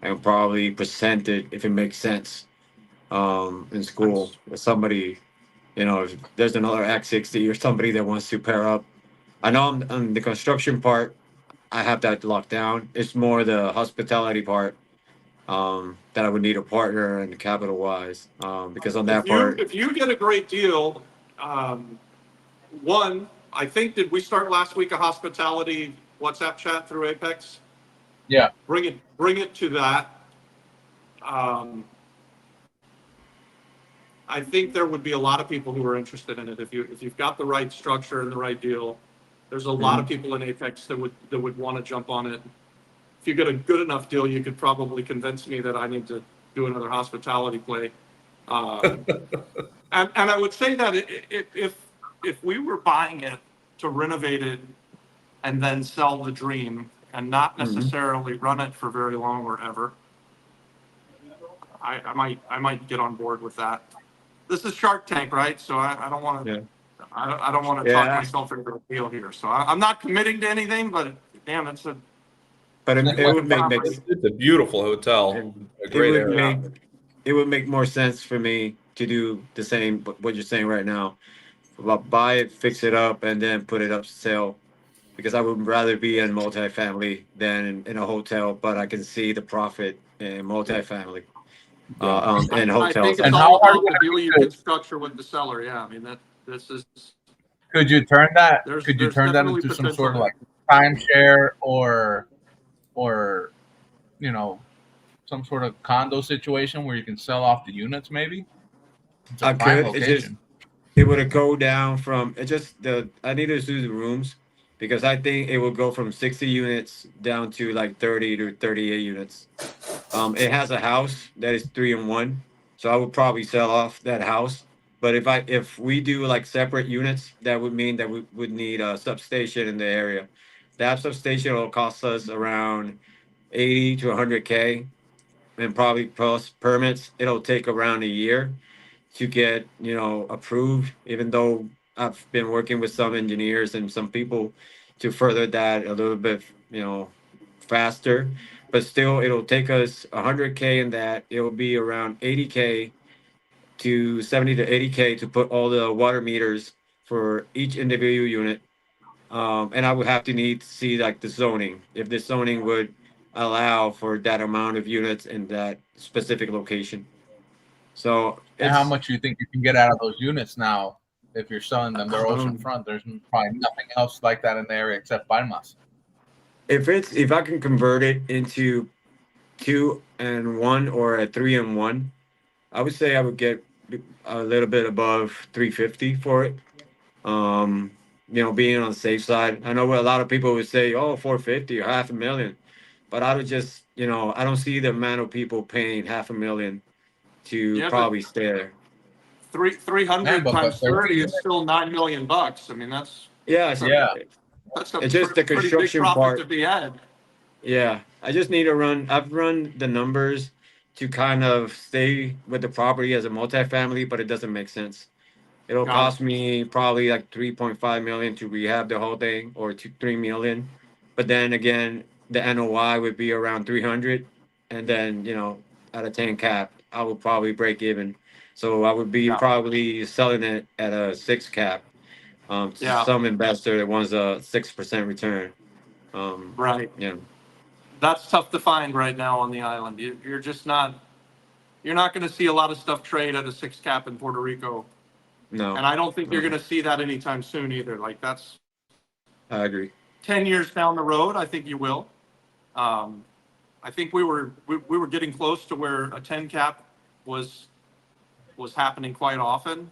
and probably present it if it makes sense. In school with somebody, if there's another Act 60 or somebody that wants to pair up. I know on the construction part, I have that locked down. It's more the hospitality part that I would need a partner and capital wise. Because on that part, If you get a great deal, one, I think, did we start last week a hospitality WhatsApp chat through Apex? Yeah. Bring it to that. I think there would be a lot of people who are interested in it. If you've got the right structure and the right deal, there's a lot of people in Apex that would want to jump on it. If you get a good enough deal, you could probably convince me that I need to do another hospitality play. And I would say that if we were buying it to renovate it and then sell the dream and not necessarily run it for very long or ever, I might get on board with that. This is Shark Tank, right? So I don't want to. Yeah. I don't want to talk myself into a deal here. So I'm not committing to anything, but damn, it's a But it would make It's a beautiful hotel, a it great would area. make it would make more sense for me to do the same what you're saying right now. About buy it, fix it up, and then put it up for sale. Because I would rather be in multifamily than in a hotel, but I can see the profit in multifamily, and I think hotels. it's And all how hard about would the it deal be you to- can structure with the seller. Yeah, I mean this is Could you turn that? there's Could you there's turn that definitely into some potential sort of there. like timeshare or some sort of condo situation where you can sell off the units? Maybe it's a I fine could. It's just location. it would go down from it just the I need to do the rooms because I think it will go from 60 units down to like 30 to 38 units. It has a house that is 3-in-1, so I would probably sell off that house. But if we do like separate units, that would mean that we would need a substation in the area. That substation will cost us around 80 to 100K, and probably plus permits. It'll take around a year to get approved. Even though I've been working with some engineers and some people to further that a little bit, faster, but still it'll take us 100K in that. It'll be around 80K to 70 to 80K to put all the water meters for each individual unit. And I would have to need to see like the zoning, if the zoning would allow for that amount of units in that specific location. So And how it's much you think you can get out of those units now if you're selling them? They're oceanfront. There's probably nothing else like that in the area except Palmas. if I can convert it into 2-in-1 or a 3-in-1, I would say I would get a little bit above 350 for it. Being on the safe side. I know what a lot of people would say, oh, 450 or half a million. But I would just, I don't see the amount of people paying half a million to Yeah, but probably stay there. 300 Man, but times 30 is units. still $9 million. I mean that's Yeah, Yeah. that's a it's just the pretty big construction profit part. to be had. Yeah, I just need to run. I've run the numbers to kind of stay with the property as a multifamily, but it doesn't make sense. It'll Got it. cost me probably like 3.5 million to rehab the whole thing, or 3 million. But then again, the NOI would be around 300, and then at a 10 cap, I would probably break even. So I would be Yeah. probably selling it at a 6 cap. To Yeah. some investor that wants a 6% return. Right. Yeah. That's tough to find right now on the island. You're just not. You're not going to see a lot of stuff trade at a 6 cap in Puerto Rico, No, and I don't think you're no, going to see that anytime soon either. Like that's I agree. 10 years down the road. I think you will. I think we were getting close to where a 10 cap was happening quite often,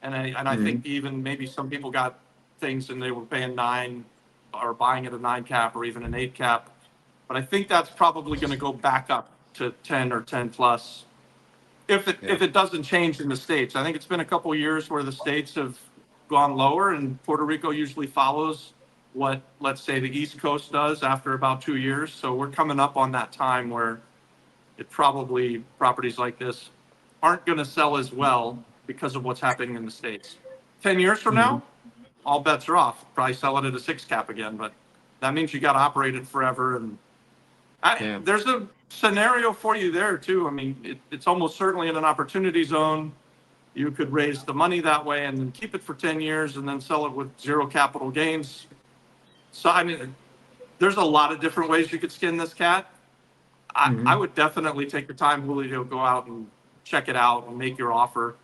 and I think even maybe some people got things and they were paying 9 or buying at a 9 cap or even an 8 cap. But I think that's probably going to go back up to 10 or 10 plus if it doesn't change in the States. I think it's been a couple of years where the States have gone lower and Puerto Rico usually follows what, let's say, the East Coast does after about 2 years. So we're coming up on that time where it probably properties like this aren't going to sell as well because of what's happening in the States. 10 years from now, all bets are off. Probably sell it at a 6 cap again, but that means you got to operate it forever. And there's a scenario for you there too. I mean, it's almost certainly in an opportunity zone. You could raise the money that way and then keep it for 10 years and then sell it with 0 capital gains. So, I mean, there's a lot of different ways you could skin this cat. I would definitely take your time, Julio, go out and check it out and make your offer.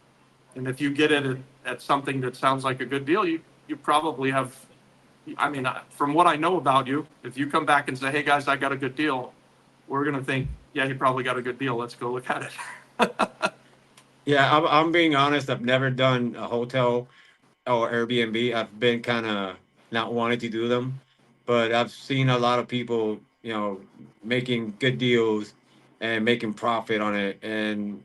And if you get it at something that sounds like a good deal, you probably have. I mean, from what I know about you, if you come back and say, hey, guys, I got a good deal, we're going to think, yeah, you probably got a good deal. Let's go look at it. Yeah, I'm being honest. I've never done a hotel or Airbnb. I've been kind of not wanting to do them, but I've seen a lot of people, making good deals and making profit on it. And,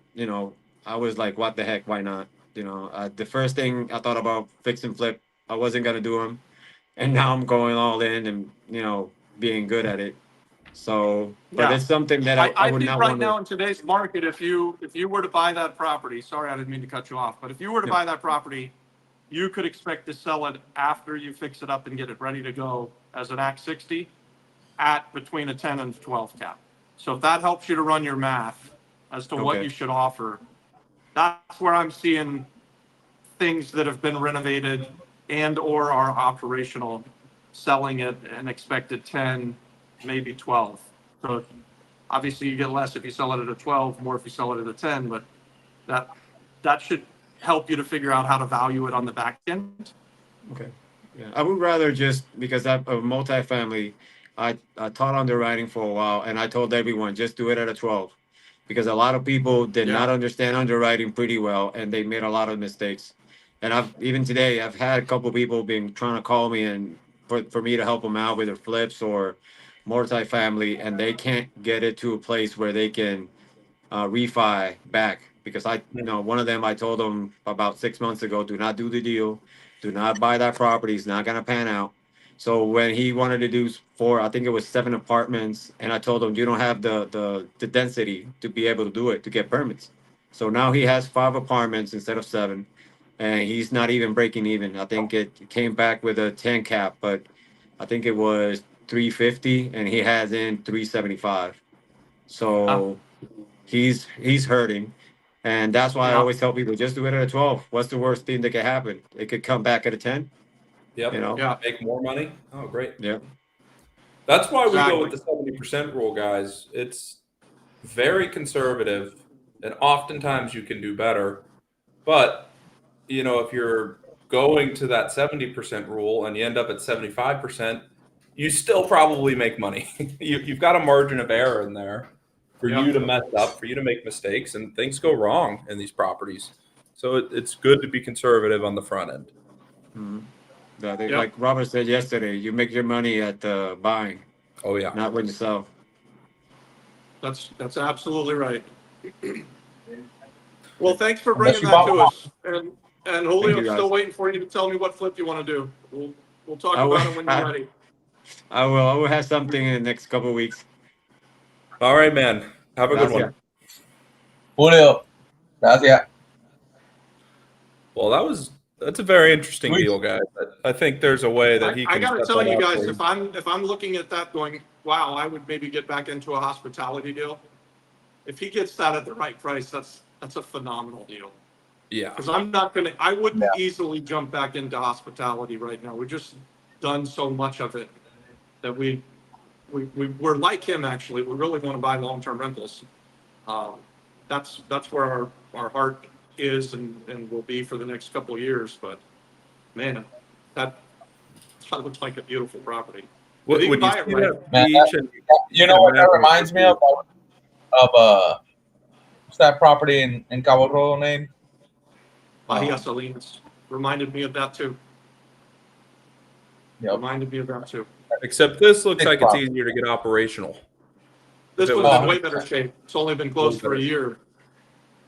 I was like, what the heck? Why not? The first thing I thought about fix and flip, I wasn't going to do them. And now I'm going all in and, being good at it. So, but Yeah. it's something that I I would think not right want now to. in today's market, if you were to buy that property, sorry, I didn't mean to cut you off, but if you were to buy that property, you could expect to sell it after you fix it up and get it ready to go as an Act 60 at between a 10 and 12 cap. So if that helps you to run your math as to what Okay. you should offer, that's where I'm seeing things that have been renovated and or are operational selling at an expected 10, maybe 12. So obviously you get less if you sell it at a 12, more if you sell it at a 10, but that should help you to figure out how to value it on the back end. Okay. Yeah, I would rather just because I'm a multifamily. I taught underwriting for a while, and I told everyone just do it at a 12, because a lot of people did Yeah. not understand underwriting pretty well, and they made a lot of mistakes. And even today I've had a couple people been trying to call me and for me to help them out with their flips or multifamily, and they can't get it to a place where they can refi back, because one of them, I told them about 6 months ago, do not do the deal, do not buy that property. It's not gonna pan out. So when he wanted to do I think it was 7 apartments, and I told him you don't have the density to be able to do it to get permits. So now he has 5 apartments instead of 7, and he's not even breaking even. I think it came back with a 10 cap, but I think it was 350, and he has in 375. So he's hurting, and that's why I Yeah. always tell people just do it at a 12. What's the worst thing that could happen? It could come back at a 10. Yep. You know. Yeah. Make more money. Oh, great. Yeah. That's why we go Exactly. with the 70% rule, guys. It's very conservative, and oftentimes you can do better. But, if you're going to that 70% rule and you end up at 75%, you still probably make money. You've got a margin of error in there for Yeah. you to mess up, for you to make mistakes, and things go wrong in these properties. So it's good to be conservative on the front end. Mhm. Yep. Like Robert said yesterday, you make your money at buying, Oh, yeah. not when you sell. That's absolutely right. Well, thanks for Unless bringing you that bought to one. us. And Julio, you, I'm still guys. waiting for you to tell me what flip you want to do. We'll talk I will, about it when you're ready. I will have something in the next couple of weeks. All right, man. Have a good Gracias. one. Julio. Gracias. Well, that's a very interesting Sweet. deal, guys. I think there's a way that he I can got to set tell that you up guys, for if I'm looking at that going, wow, I would maybe get back into a hospitality deal. If he gets that at the right price, that's a phenomenal deal. Yeah. Because I wouldn't easily jump back into hospitality right now. We've just done so much of it that we're like him, actually. We really want to buy long-term rentals. That's where our heart is and will be for the next couple of years. But man, that looks like a beautiful property. When If you you can buy it see right, that Man, beach, and You know what that reminds me of? What's that property in Cabo Rojo name? Bahia Salinas reminded me of that too. Yep. Reminded me of that too. except this looks Big like it's problem. easier to get operational. This If it one's was- in way better shape. It's only been closed for a year.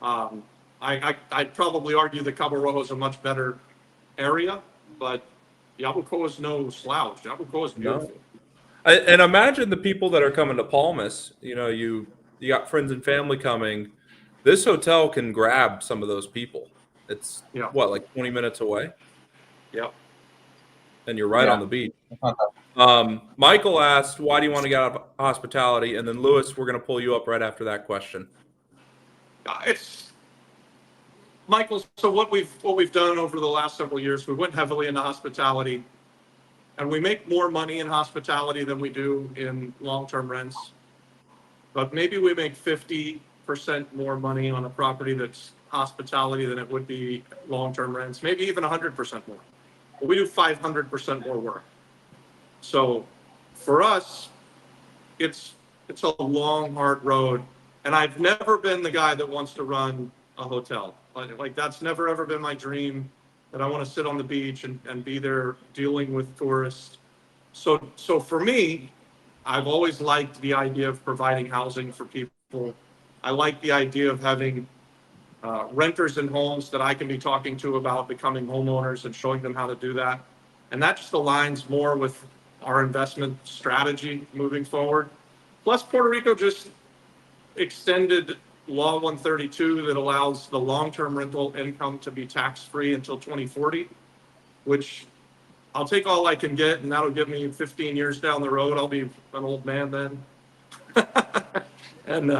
I'd probably argue that Cabo Rojo is a much better area, but Yabucoa is no slouch. Yabucoa is beautiful. And imagine the people that are coming to Palmas. You got friends and family coming. This hotel can grab some of those people. It's Yeah. like 20 minutes away, Yep. and you're right Yeah. on the beach. Michael asked, "Why do you want to get out of hospitality?" And then Lewis, we're going to pull you up right after that question. It's Michael. So what we've done over the last several years, we went heavily into hospitality, and we make more money in hospitality than we do in long-term rents. But maybe we make 50% more money on a property that's hospitality than it would be long-term rents. Maybe even 100% more. But we do 500% more work. So for us, it's a long, hard road. And I've never been the guy that wants to run a hotel. Like that's never ever been my dream, that I want to sit on the beach and be there dealing with tourists. So for me, I've always liked the idea of providing housing for people. I like the idea of having renters in homes that I can be talking to about becoming homeowners and showing them how to do that. And that just aligns more with our investment strategy moving forward. Plus, Puerto Rico just extended Law 132 that allows the long-term rental income to be tax-free until 2040. which I'll take all I can get, and that'll give me 15 years down the road. I'll be an old man then. And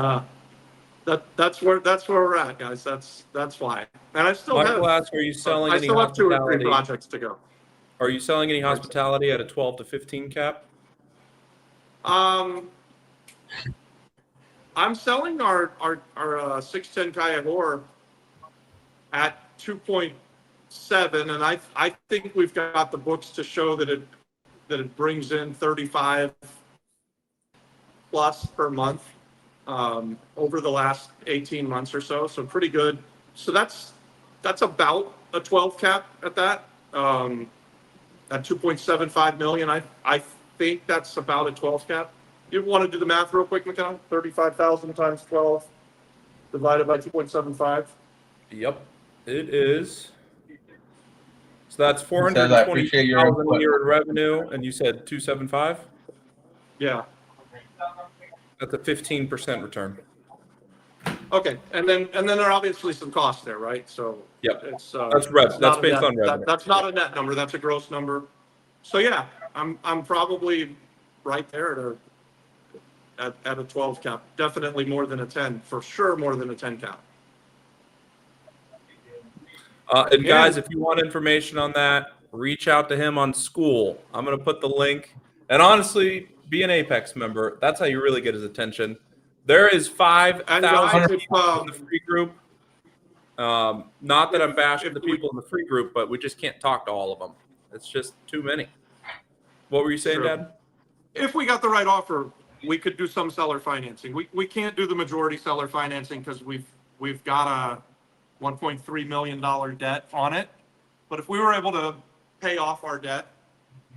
that's where we're at, guys. That's why. And I still Michael have asks, are you selling I any still have 2 or 3 hospitality? projects to go. Are you selling any hospitality at a 12 to 15 cap? I'm selling our 610 Cuyahoga at 2.7, and I think we've got the books to show that it brings in 35 plus per month over the last 18 months or so. So pretty good. So that's about a 12 cap at that. At 2.75 million, I think that's about a 12 cap. You want to do the math real quick, McKenna? 35,000 times 12 divided by 2.75. Yep, it is. So that's Says, "I appreciate your 420,000 a input." year in revenue, and you said 275. Yeah. That's a 15% return. Okay. And then there are obviously some costs there, right? So Yep. it's That's rev. it's That's not a based net- on revenue. That's not a net number. That's a gross number. So yeah, I'm probably right there at a 12 cap. Definitely more than a 10. For sure, more than a 10 cap. And guys, if you want information on that, reach out to him on School. I'm going to put the link. And honestly, be an Apex member. That's how you really get his attention. There is 5,000 people in the free group. Not that I'm bashing the people in the free group, but we just can't talk to all of them. It's just too many. What were you saying, True. Dad? If we got the right offer, we could do some seller financing. We can't do the majority seller financing because we've got a $1.3 million debt on it. But if we were able to pay off our debt,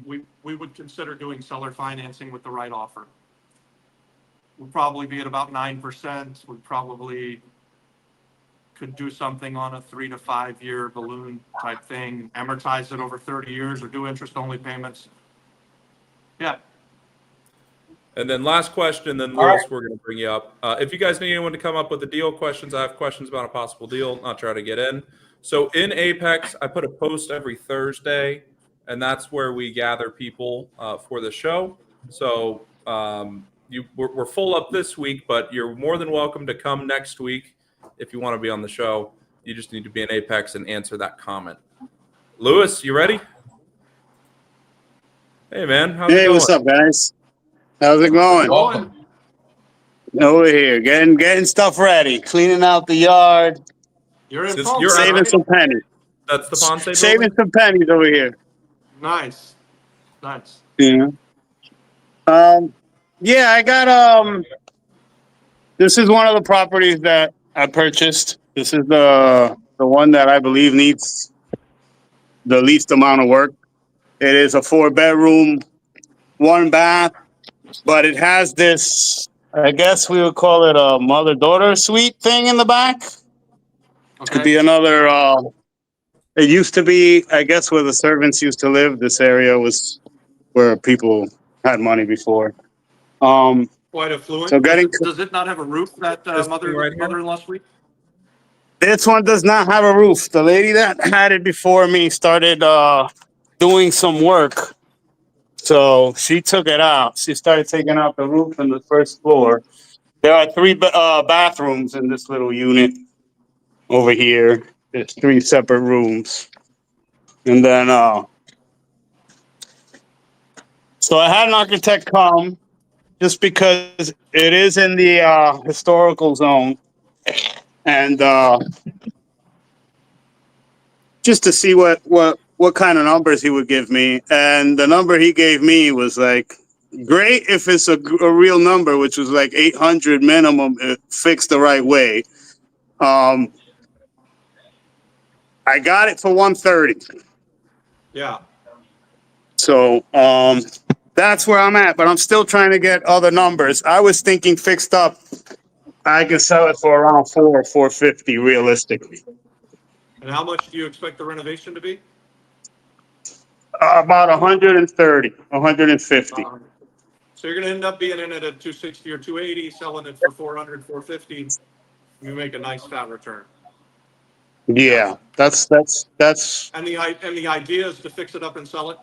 we would consider doing seller financing with the right offer. We'd probably be at about 9%. We probably could do something on a 3 to 5 year balloon type thing, amortize it over 30 years or do interest only payments. Yeah. And then last question, then Lewis, we're going to bring you up. If you guys need anyone to come up with the deal questions, I have questions about a possible deal. I'll try to get in. So in Apex, I put a post every Thursday, and that's where we gather people for the show. So we're full up this week, but you're more than welcome to come next week if you want to be on the show. You just need to be in Apex and answer that comment. Lewis, you ready? Hey, man. How's it going? What's up, guys? How's it going? Welcome. Over here, getting stuff ready, cleaning out the yard, You're in You're Palm, saving right? some pennies. That's the Ponce Saving building? some pennies over here. Nice. Yeah. Yeah, I got this is one of the properties that I purchased. This is the one that I believe needs the least amount of work. It is a 4-bedroom, 1 bath, but it has this, I guess we would call it a mother-daughter suite thing in the back. It could be another, it used to be, I guess, where the servants used to live. This area was where people had money before. Quite affluent. So getting does it not have a roof, that This thing right here? mother-in-law suite? this one does not have a roof. The lady that had it before me started doing some work. So she took it out. She started taking out the roof in the first floor. There are 3 bathrooms in this little unit over here. There's 3 separate rooms. And then, so I had an architect come just because it is in the historical zone. And just to see what kind of numbers he would give me. And the number he gave me was like, great if it's a real number, which was like 800 minimum, fixed the right way. I got it for 130. Yeah. So that's where I'm at, but I'm still trying to get other numbers. I was thinking fixed up, I can sell it for around 450 realistically. And how much do you expect the renovation to be? About 130, 150. So you're going to end up being in it at 260 or 280, selling it for 400, 450. You make a nice fat return. Yeah, that's And the idea is to fix it up and sell it?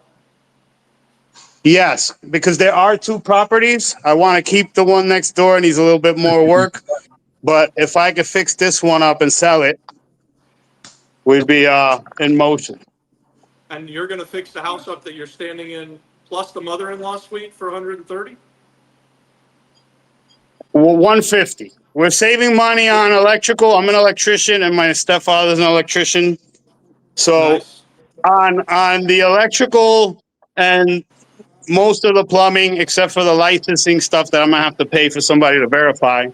yes, because there are two properties. I want to keep the one next door, needs a little bit more work. But if I could fix this one up and sell it, we'd be in motion. And you're gonna fix the house up that you're standing in, plus the mother-in-law suite for 130? Well, 150. We're saving money on electrical. I'm an electrician, and my stepfather's an electrician. So Nice. on the electrical and most of the plumbing, except for the licensing stuff that I'm gonna have to pay for somebody to verify,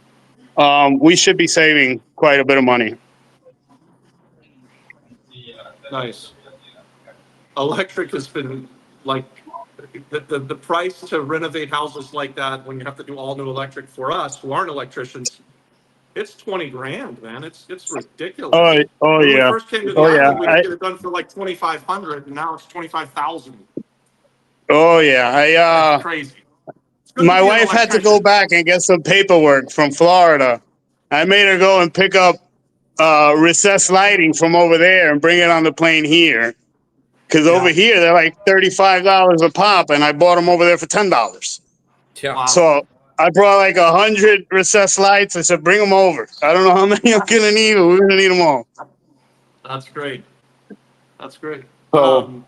we should be saving quite a bit of money. Nice. Electric has been like, the price to renovate houses like that, when you have to do all new electric for us who aren't electricians, it's 20 grand, man. It's ridiculous. Oh When we yeah. first came to the Oh yeah. island, we could get it done for like 2,500, and now it's 25,000. Oh yeah. It's crazy. It's good to My be an wife had to go electrician. back and get some paperwork from Florida. I made her go and pick up recessed lighting from over there and bring it on the plane here. Because over here they're like $35 a pop, and I bought them over there for $10. Yeah. Wow. So I brought like 100 recessed lights. I said, bring them over. I don't know how many I'm gonna need, but we're gonna need them all. That's great. That's great. So-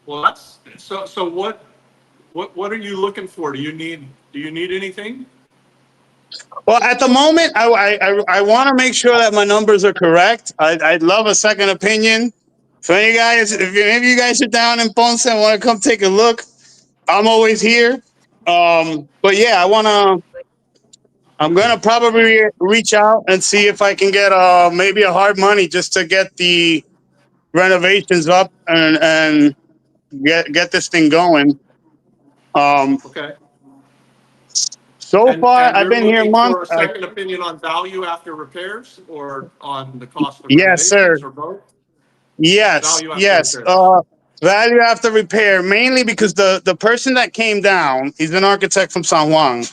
Well, that's so. What are you looking for? Do you need anything? Well, at the moment, I want to make sure that my numbers are correct. I'd love a second opinion. So if any of you guys are down in Ponce and want to come take a look, I'm always here. But yeah, I'm gonna probably reach out and see if I can get maybe a hard money just to get the renovations up and get this thing going. Okay. So And far, I've you're been here a looking month. for a second opinion on value after repairs, or on the cost of Yes, sir. renovations, or both? Yes, Value after yes. repairs. Value after repair, mainly because the person that came down, he's an architect from San Juan.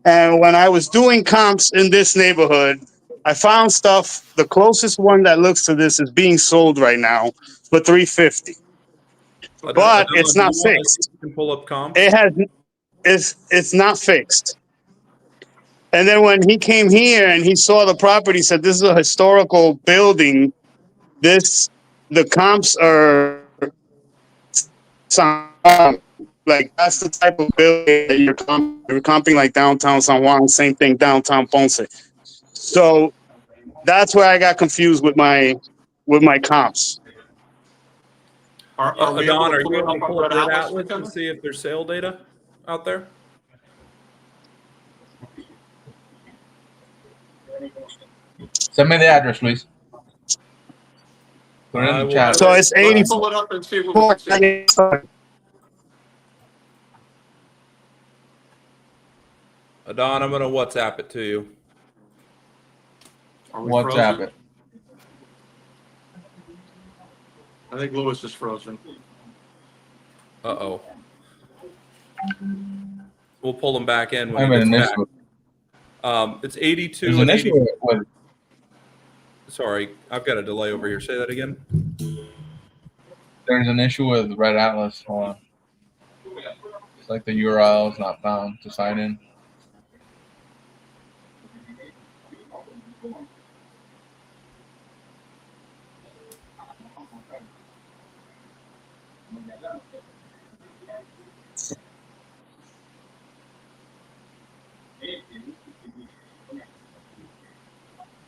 And when I was doing comps in this neighborhood, I found stuff. The closest one that looks to this is being sold right now for $350. But it's not fixed. You can pull up comps. It's not fixed. And then when he came here and he saw the property, he said, this is a historical building. The comps are like, that's the type of building that you're comping like downtown San Juan, same thing downtown Ponce. So that's where I got confused with my comps. Are we able Don, to are pull you it able up to on pull up Red Red Atlas, Atlas McKenna? and see if there's sale data out there? Send me the address, please. Put it in the chat. So it's Let's pull it up and see what we can see. 84. Don, I'm gonna WhatsApp it to you. Are we WhatsApp frozen? it. I think Lewis is frozen. Uh-oh. We'll pull him back in I when have he an gets issue. back. It's 82 There's and an 80. issue with Sorry, I've got a delay over here. Say that again. there's an issue with Red Atlas. Hold on. It's like the URL is not found to sign in.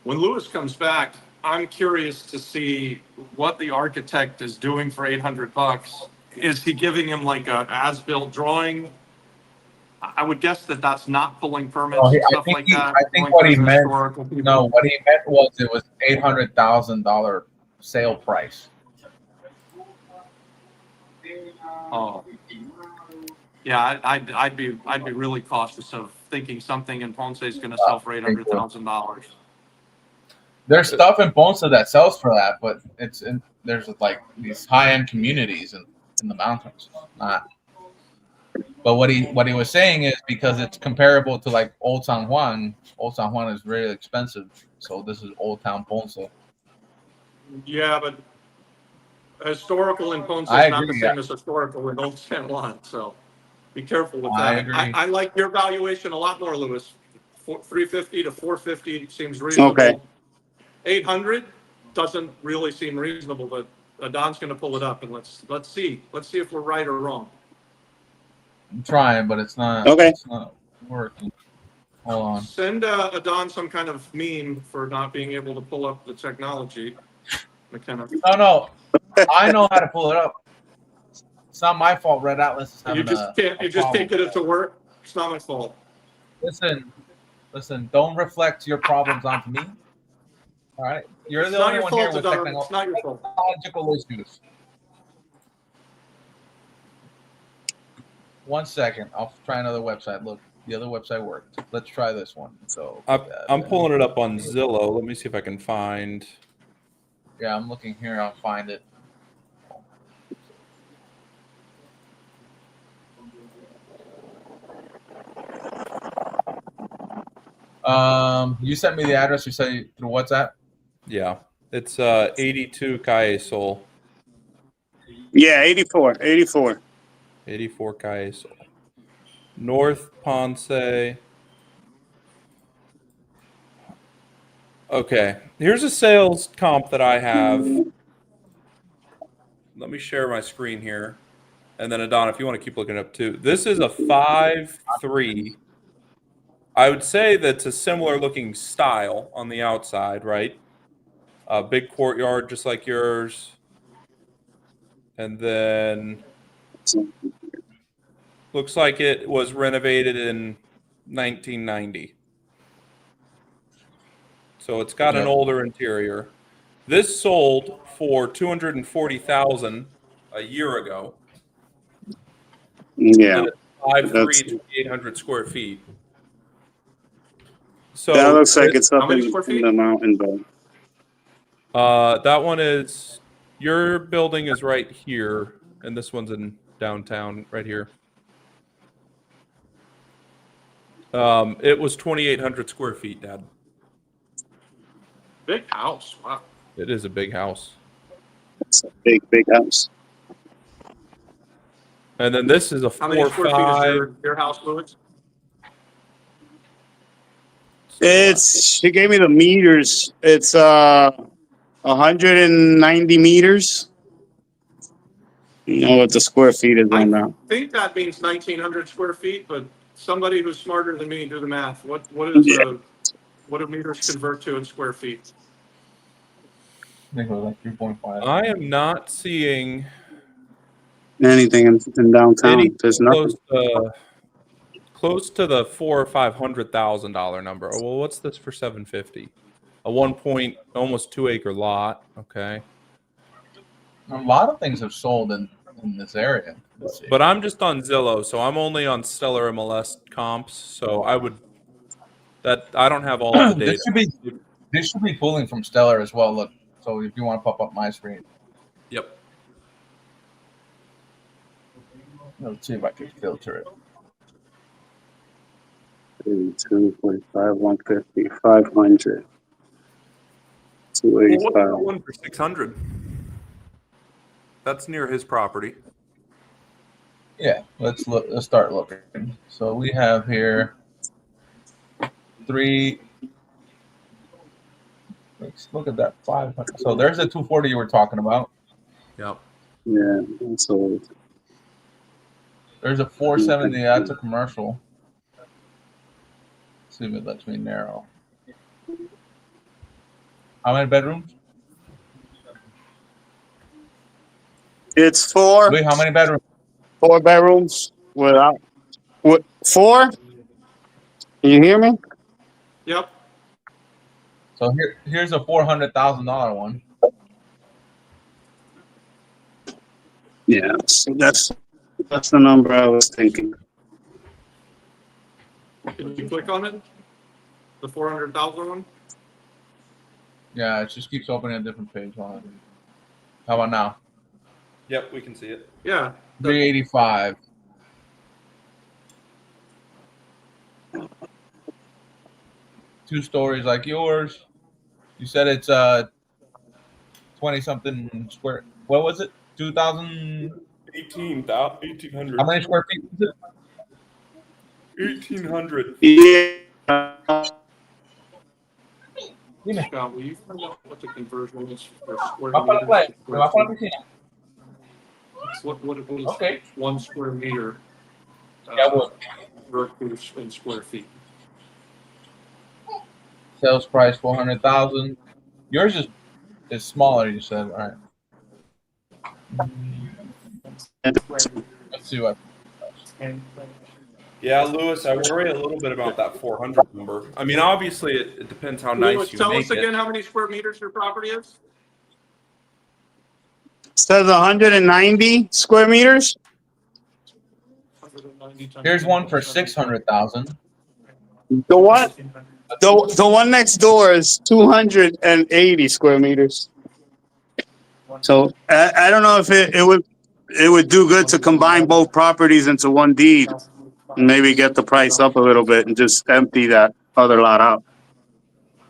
When Lewis comes back, I'm curious to see what the architect is doing for $800. Is he giving him like a as-built drawing? I would guess that that's not pulling permits No, and I stuff think like he- that. I think going what through he the meant- historical people. No, what he meant was it was $800,000 sale price. Oh. Yeah, I'd be really cautious of thinking something in Ponce is going to sell for $800,000. There's stuff in Ponce that sells for that, but there's like these high-end communities in the mountains. Not. But what he was saying is because it's comparable to like Old San Juan. Old San Juan is really expensive, so this is Old Town Ponce. Yeah, but historical in Ponce I is not the agree. same as historical in Old San Juan, so be careful with I that. agree. I like your valuation a lot more, Louis. 350 to 450 seems Okay. reasonable. 800 doesn't really seem reasonable, but Don's going to pull it up, and let's see if we're right or wrong. I'm trying, but it's not. Okay. It's not working. Hold on. Send Don some kind of meme for not being able to pull up the technology. McKenna. No. I know how to pull it up. It's not my fault. Red Atlas is having You just can't. You just problem. can't get it to work. It's not my fault. Listen. Don't reflect your problems onto me. All right, you're It's the not only your one here fault, with Don. It's not your fault. technological issues. 1 second. I'll try another website. Look, the other website worked. Let's try this one. So I'm pulling it up on Zillow. Let me see if I can find. Yeah, I'm looking here. I'll find it. You sent me the address. You said through WhatsApp. Yeah, it's 82 Calle Sol. Yeah, 84. 84. 84 Calle Sol. North Ponce. Okay, here's a sales comp that I have. Let me share my screen here. And then Adon, if you want to keep looking up too. This is a 5.3. I would say that's a similar looking style on the outside, right? A big courtyard just like yours. And then looks like it was renovated in 1990. So it's got an older interior. This sold for $240,000 a year ago. Yeah. And it's 5.3, That's, 2,800 square feet. that So looks like it's How up many in square feet? the mountain, but that one is, your building is right here, and this one's in downtown right here. It was 2,800 square feet, Dad. Big house. Wow. It is a big house. it's a big, big house. And then this is a How many square feet is 4.5. your house, Louis? She gave me the meters. It's 190 meters. You know what the square feet is I on that? think that means 1,900 square feet, but somebody who's smarter than me do the math. What is Yeah. what do meters convert to in square feet? I think it was like 3.5. I am not seeing Anything in downtown. any There's close nothing. close to the $400,000 or $500,000 number. Oh, well, what's this for 750? A 1 2 acre lot. Okay. A lot of things have sold in this area. But I'm just on Zillow, so I'm only on Stellar MLS comps. So I don't have all of the data. This should be pulling from Stellar as well. Look, so if you want to pop up my screen, Yep. let's see if I can filter it. 245, 150, 500, Well, what's 285. that one for 600? That's near his property. Yeah, let's start looking. So we have here 3. Let's look at that 500. So there's a 240 you were talking about. Yep. Yeah, that's old. There's a 470. That's a commercial. Let's see if it lets me narrow. How many bedrooms? It's 4. Wait, how many bedrooms? 4 bedrooms. Without. What? 4? Can you hear me? Yep. So here's a $400,000 one. Yeah, so that's the number I was thinking. Can you click on it? The 400,000 one? Yeah, it just keeps opening a different page on it. How about now? Yep, we can see it. Yeah. 385. Two stories like yours. You said it's 20 something square. What was it? 2,000. 1800. How many square feet is it? 1800. Yeah. Dime. Scott, will you find out what the conversion is for square Va para la playa. meters? Me va para la piscina. What is Okay. 1 square meter Ya voy. versus in square feet? Sales price 400,000. Yours is smaller. You said. All right. Let's see what. Yeah, Lewis, I worry a little bit about that 400 number. I mean, obviously, it depends how nice Lewis, you tell make us again it. how many square meters your property is? Says 190 square meters. 190 times Here's one for 10.7. 600,000. The one, the one next door is 280 square meters. So I don't know if it would do good to combine both properties into one deed and maybe get the price up a little bit and just empty that other lot out.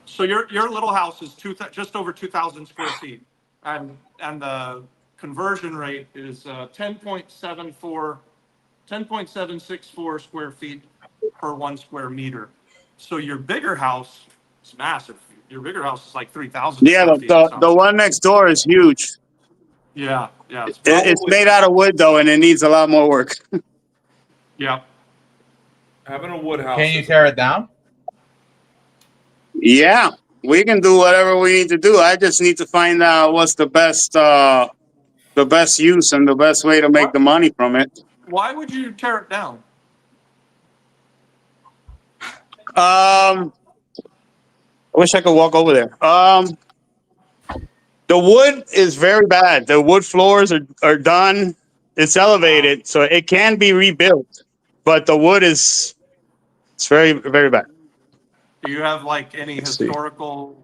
So your little house is just over 2,000 square feet, and the conversion rate is 10.764 square feet per 1 square meter. So your bigger house is massive. Your bigger house is like 3,000 Yeah, square feet. It sounds the like. one next door is huge. Yeah, it's It's probably, made out of wood though, and it needs a lot more work. yeah. Having a wood house. Can you is- tear it down? Yeah, we can do whatever we need to do. I just need to find out what's the best use and the best way to make the money from it. Why would you tear it down? I wish I could walk over there. The wood is very bad. The wood floors are done. It's elevated, so it can be rebuilt, but the wood it's very, very bad. Do you have like any Let's see. historical?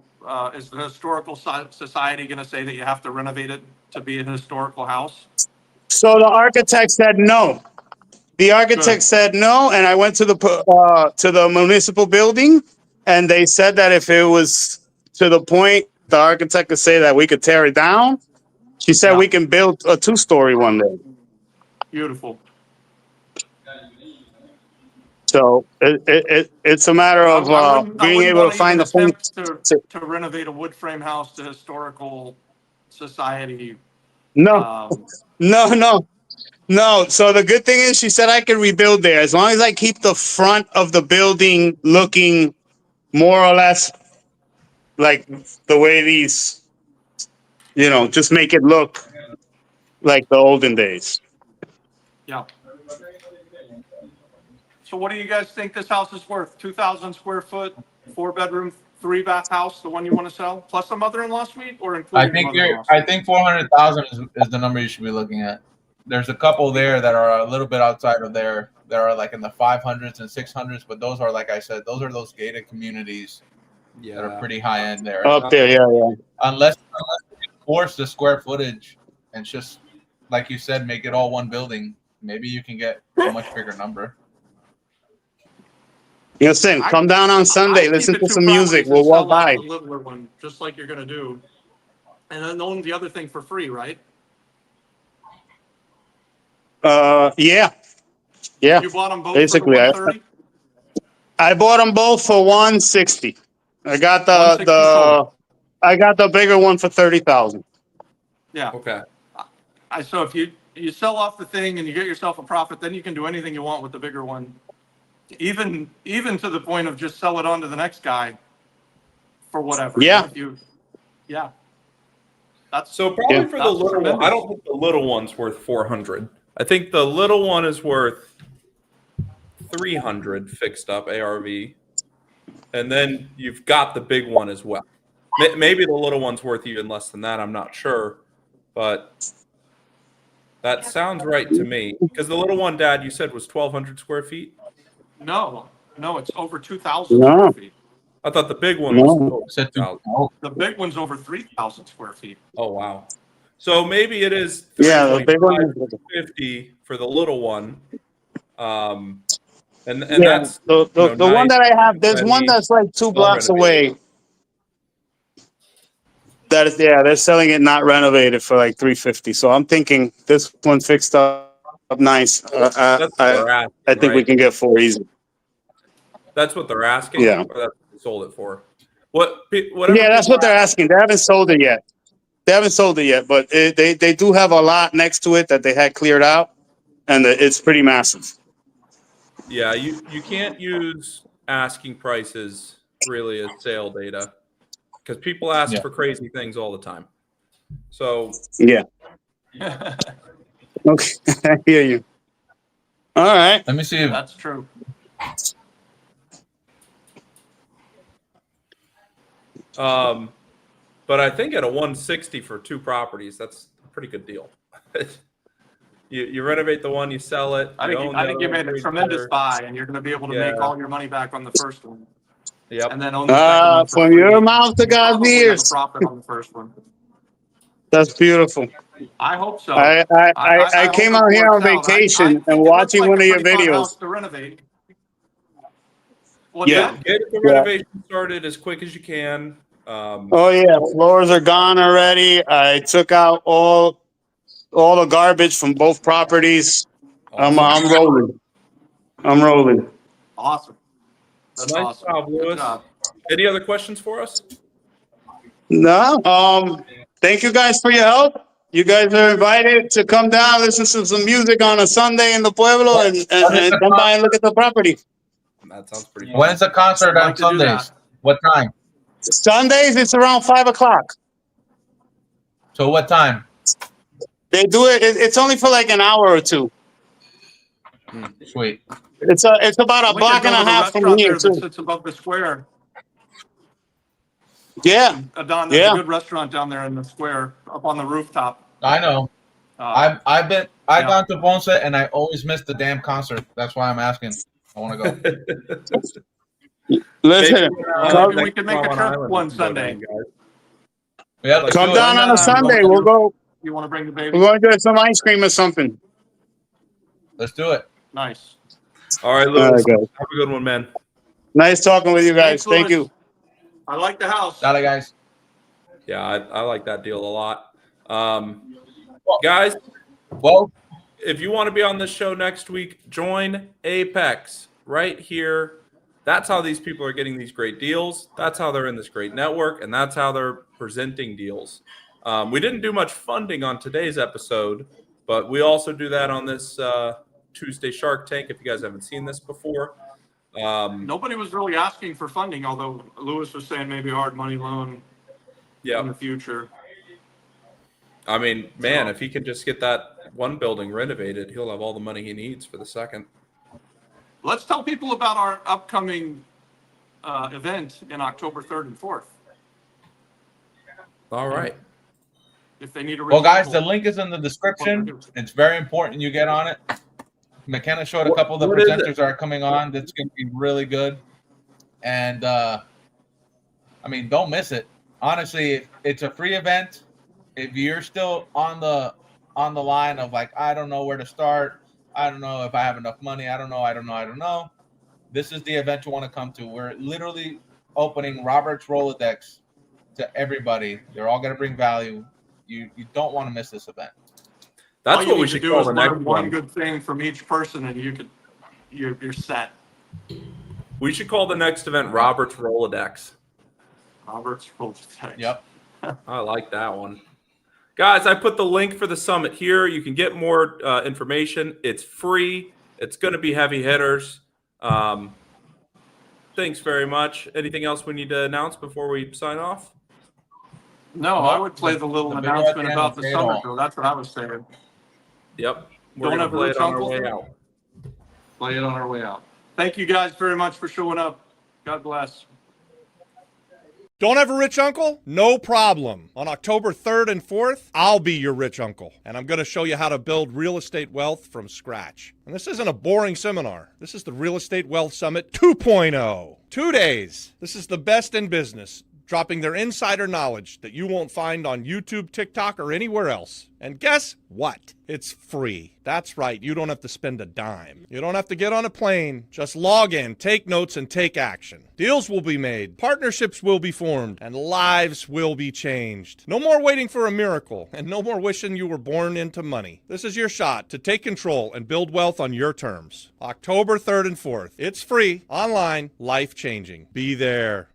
Is the historical society going to say that you have to renovate it to be a historical house? So the architect said no. The architect said no, and I went to the municipal building, and they said that if it was to the point, the architect could say that we could tear it down. She said Yeah. we can build a 2-story one day. Beautiful. So it's a matter of I being wouldn't able want to to even find the phone. attempt to renovate a wood frame house to historical society. No, no. So the good thing is, she said I can rebuild there as long as I keep the front of the building looking more or less like the way these, just make it look like the olden days. Yeah. So what do you guys think this house is worth? 2,000 square foot, 4-bedroom, 3-bath house, the one you want to sell, plus a mother-in-law suite, or including the mother-in-law suite? I think 400,000 is the number you should be looking at. There's a couple there that are a little bit outside of there. That are like in the 500s and 600s, but those are, like I said, those gated communities that are pretty high end there. Up there, yeah. Unless you force the square footage and just, like you said, make it all one building, maybe you can get a much bigger number. Listen, come down on Sunday, I'd listen keep it to 2 some music. properties and We'll walk sell off by. the littler one, just like you're gonna do, and then own the other thing for free, right? Yeah. You bought them both Basically, for the 130? I bought them both for 160. I got 160 total. I got the bigger one for 30,000. Yeah. Okay. So if you sell off the thing and you get yourself a profit, then you can do anything you want with the bigger one. Even to the point of just sell it on to the next guy for whatever. Yeah. Yeah. That's So probably Yeah. for the That's little one, tremendous. I don't think the little one's worth 400. I think the little one is worth 300 fixed up ARV, and then you've got the big one as well. Maybe the little one's worth even less than that. I'm not sure, but that sounds right to me. Because the little one, Dad, you said was 1,200 square feet. no, it's over 2,000 No. square feet. I thought the big one was. No. I said 2,000. The big one's over 3,000 square feet. Oh wow. So maybe it is. Yeah, the big one. 50 for the little one. And Yeah, that's the one nice, that I have. There's one ready, that's like 2 blocks renovated. away. That is, yeah, they're selling it not renovated for like 350. So I'm thinking this one fixed up nice. That's what they're asking, I think we right? can get 4 easy. That's what they're asking. Yeah. Or that's what they sold it for. Whatever. Yeah, that's people what they're asking. They haven't sold it yet. But they do have a lot next to it that they had cleared out, and it's pretty massive. Yeah, you can't use asking prices really as sale data because people ask for crazy things all the time. So Yeah. Okay, I hear you. All right. Let me see. That's true. But I think at a 160 for 2 properties, that's a pretty good deal. You renovate the one, you sell it. I think you made a tremendous buy, and you're going to be able to make all your money back on the first one. Yep. And then own the second one for from free. your mouth to You God's probably have a ears. profit on the first one. That's beautiful. I hope so. I hope came it out here on works out. vacation I think and it looks watching like one a of your pretty fun house videos. to renovate. What's Yeah. that? Get the renovation started as quick as you can. Oh yeah, floors are gone already. I took out all the garbage from both properties. I'm rolling. I'm rolling. Awesome. That's Nice awesome. job, Good Lewis. job. Any other questions for us? No. Thank you guys for your help. You guys are invited to come down, listen to some music on a Sunday in the Pueblo, and come by and look at the property. That sounds pretty. When is the concert I'd on like to do Sundays? that. What time? Sundays, it's around 5:00. So what time? They do it. It's only for like an hour or two. Sweet. It's about a We block could and go a to the half from restaurant here there that too. sits above the square. Yeah. Don, there's Yeah. a good restaurant down there in the square, up on the rooftop. I know. I've gone to Ponce and I always miss the damn concert. That's why I'm asking. I want to go. Listen, maybe we can make a trip one Sunday. Yeah, come down on a Sunday. We'll go. You want to bring the baby? We're going to get some ice cream or something. Let's do it. Nice. All right, All Lewis. right, guys. Have a good one, man. Nice talking with you guys. Thanks, Thank Louis. you. I like the house. Got it, guys. Yeah, I like that deal a lot. Guys, Well, if you want to be on this show next week, join Apex right here. That's how these people are getting these great deals. That's how they're in this great network, and that's how they're presenting deals. We didn't do much funding on today's episode, but we also do that on this Tuesday Shark Tank, if you guys haven't seen this before. Nobody was really asking for funding, although Lewis was saying maybe a hard money loan in the future. I mean, man, if he can just get that one building renovated, he'll have all the money he needs for the second. Let's tell people about our upcoming event in October 3rd and 4th. All right. If they need a well, guys, the example. link is in the description. It's very important you get on it. McKenna showed a couple of the What is presenters it? that are coming on. That's going to be really good. And, I mean, don't miss it. Honestly, it's a free event. If you're still on the line of like, I don't know where to start. I don't know if I have enough money. I don't know. This is the event you want to come to. We're literally opening Robert's Rolodex to everybody. They're all going to bring value. You don't want to miss this event. That's what we should do call is the next learn one. one good thing from each person, and you're set. We should call the next event Robert's Rolodex. Robert's Rolodex. Yep. I like that one. Guys, I put the link for the summit here. You can get more information. It's free. It's going to be heavy hitters. Thanks very much. Anything else we need to announce before we sign off? No, I would play the little The video at announcement the end about will the say it summit, all. though. That's what I was saying. Yep. We're Don't going to have a play rich it on our uncle? way out. Play it on our way out. Thank you guys very much for showing up. God bless. Don't have a rich uncle? No problem. On October 3rd and 4th, I'll be your rich uncle. And I'm going to show you how to build real estate wealth from scratch. And this isn't a boring seminar. This is the Real Estate Wealth Summit 2.0. 2 days. This is the best in business. dropping their insider knowledge that you won't find on YouTube, TikTok, or anywhere else. And guess what? It's free. That's right, you don't have to spend a dime. You don't have to get on a plane. Just log in, take notes, and take action. Deals will be made, partnerships will be formed, and lives will be changed. No more waiting for a miracle, and no more wishing you were born into money. This is your shot to take control and build wealth on your terms. October 3rd and 4th. It's free, online, life-changing. Be there.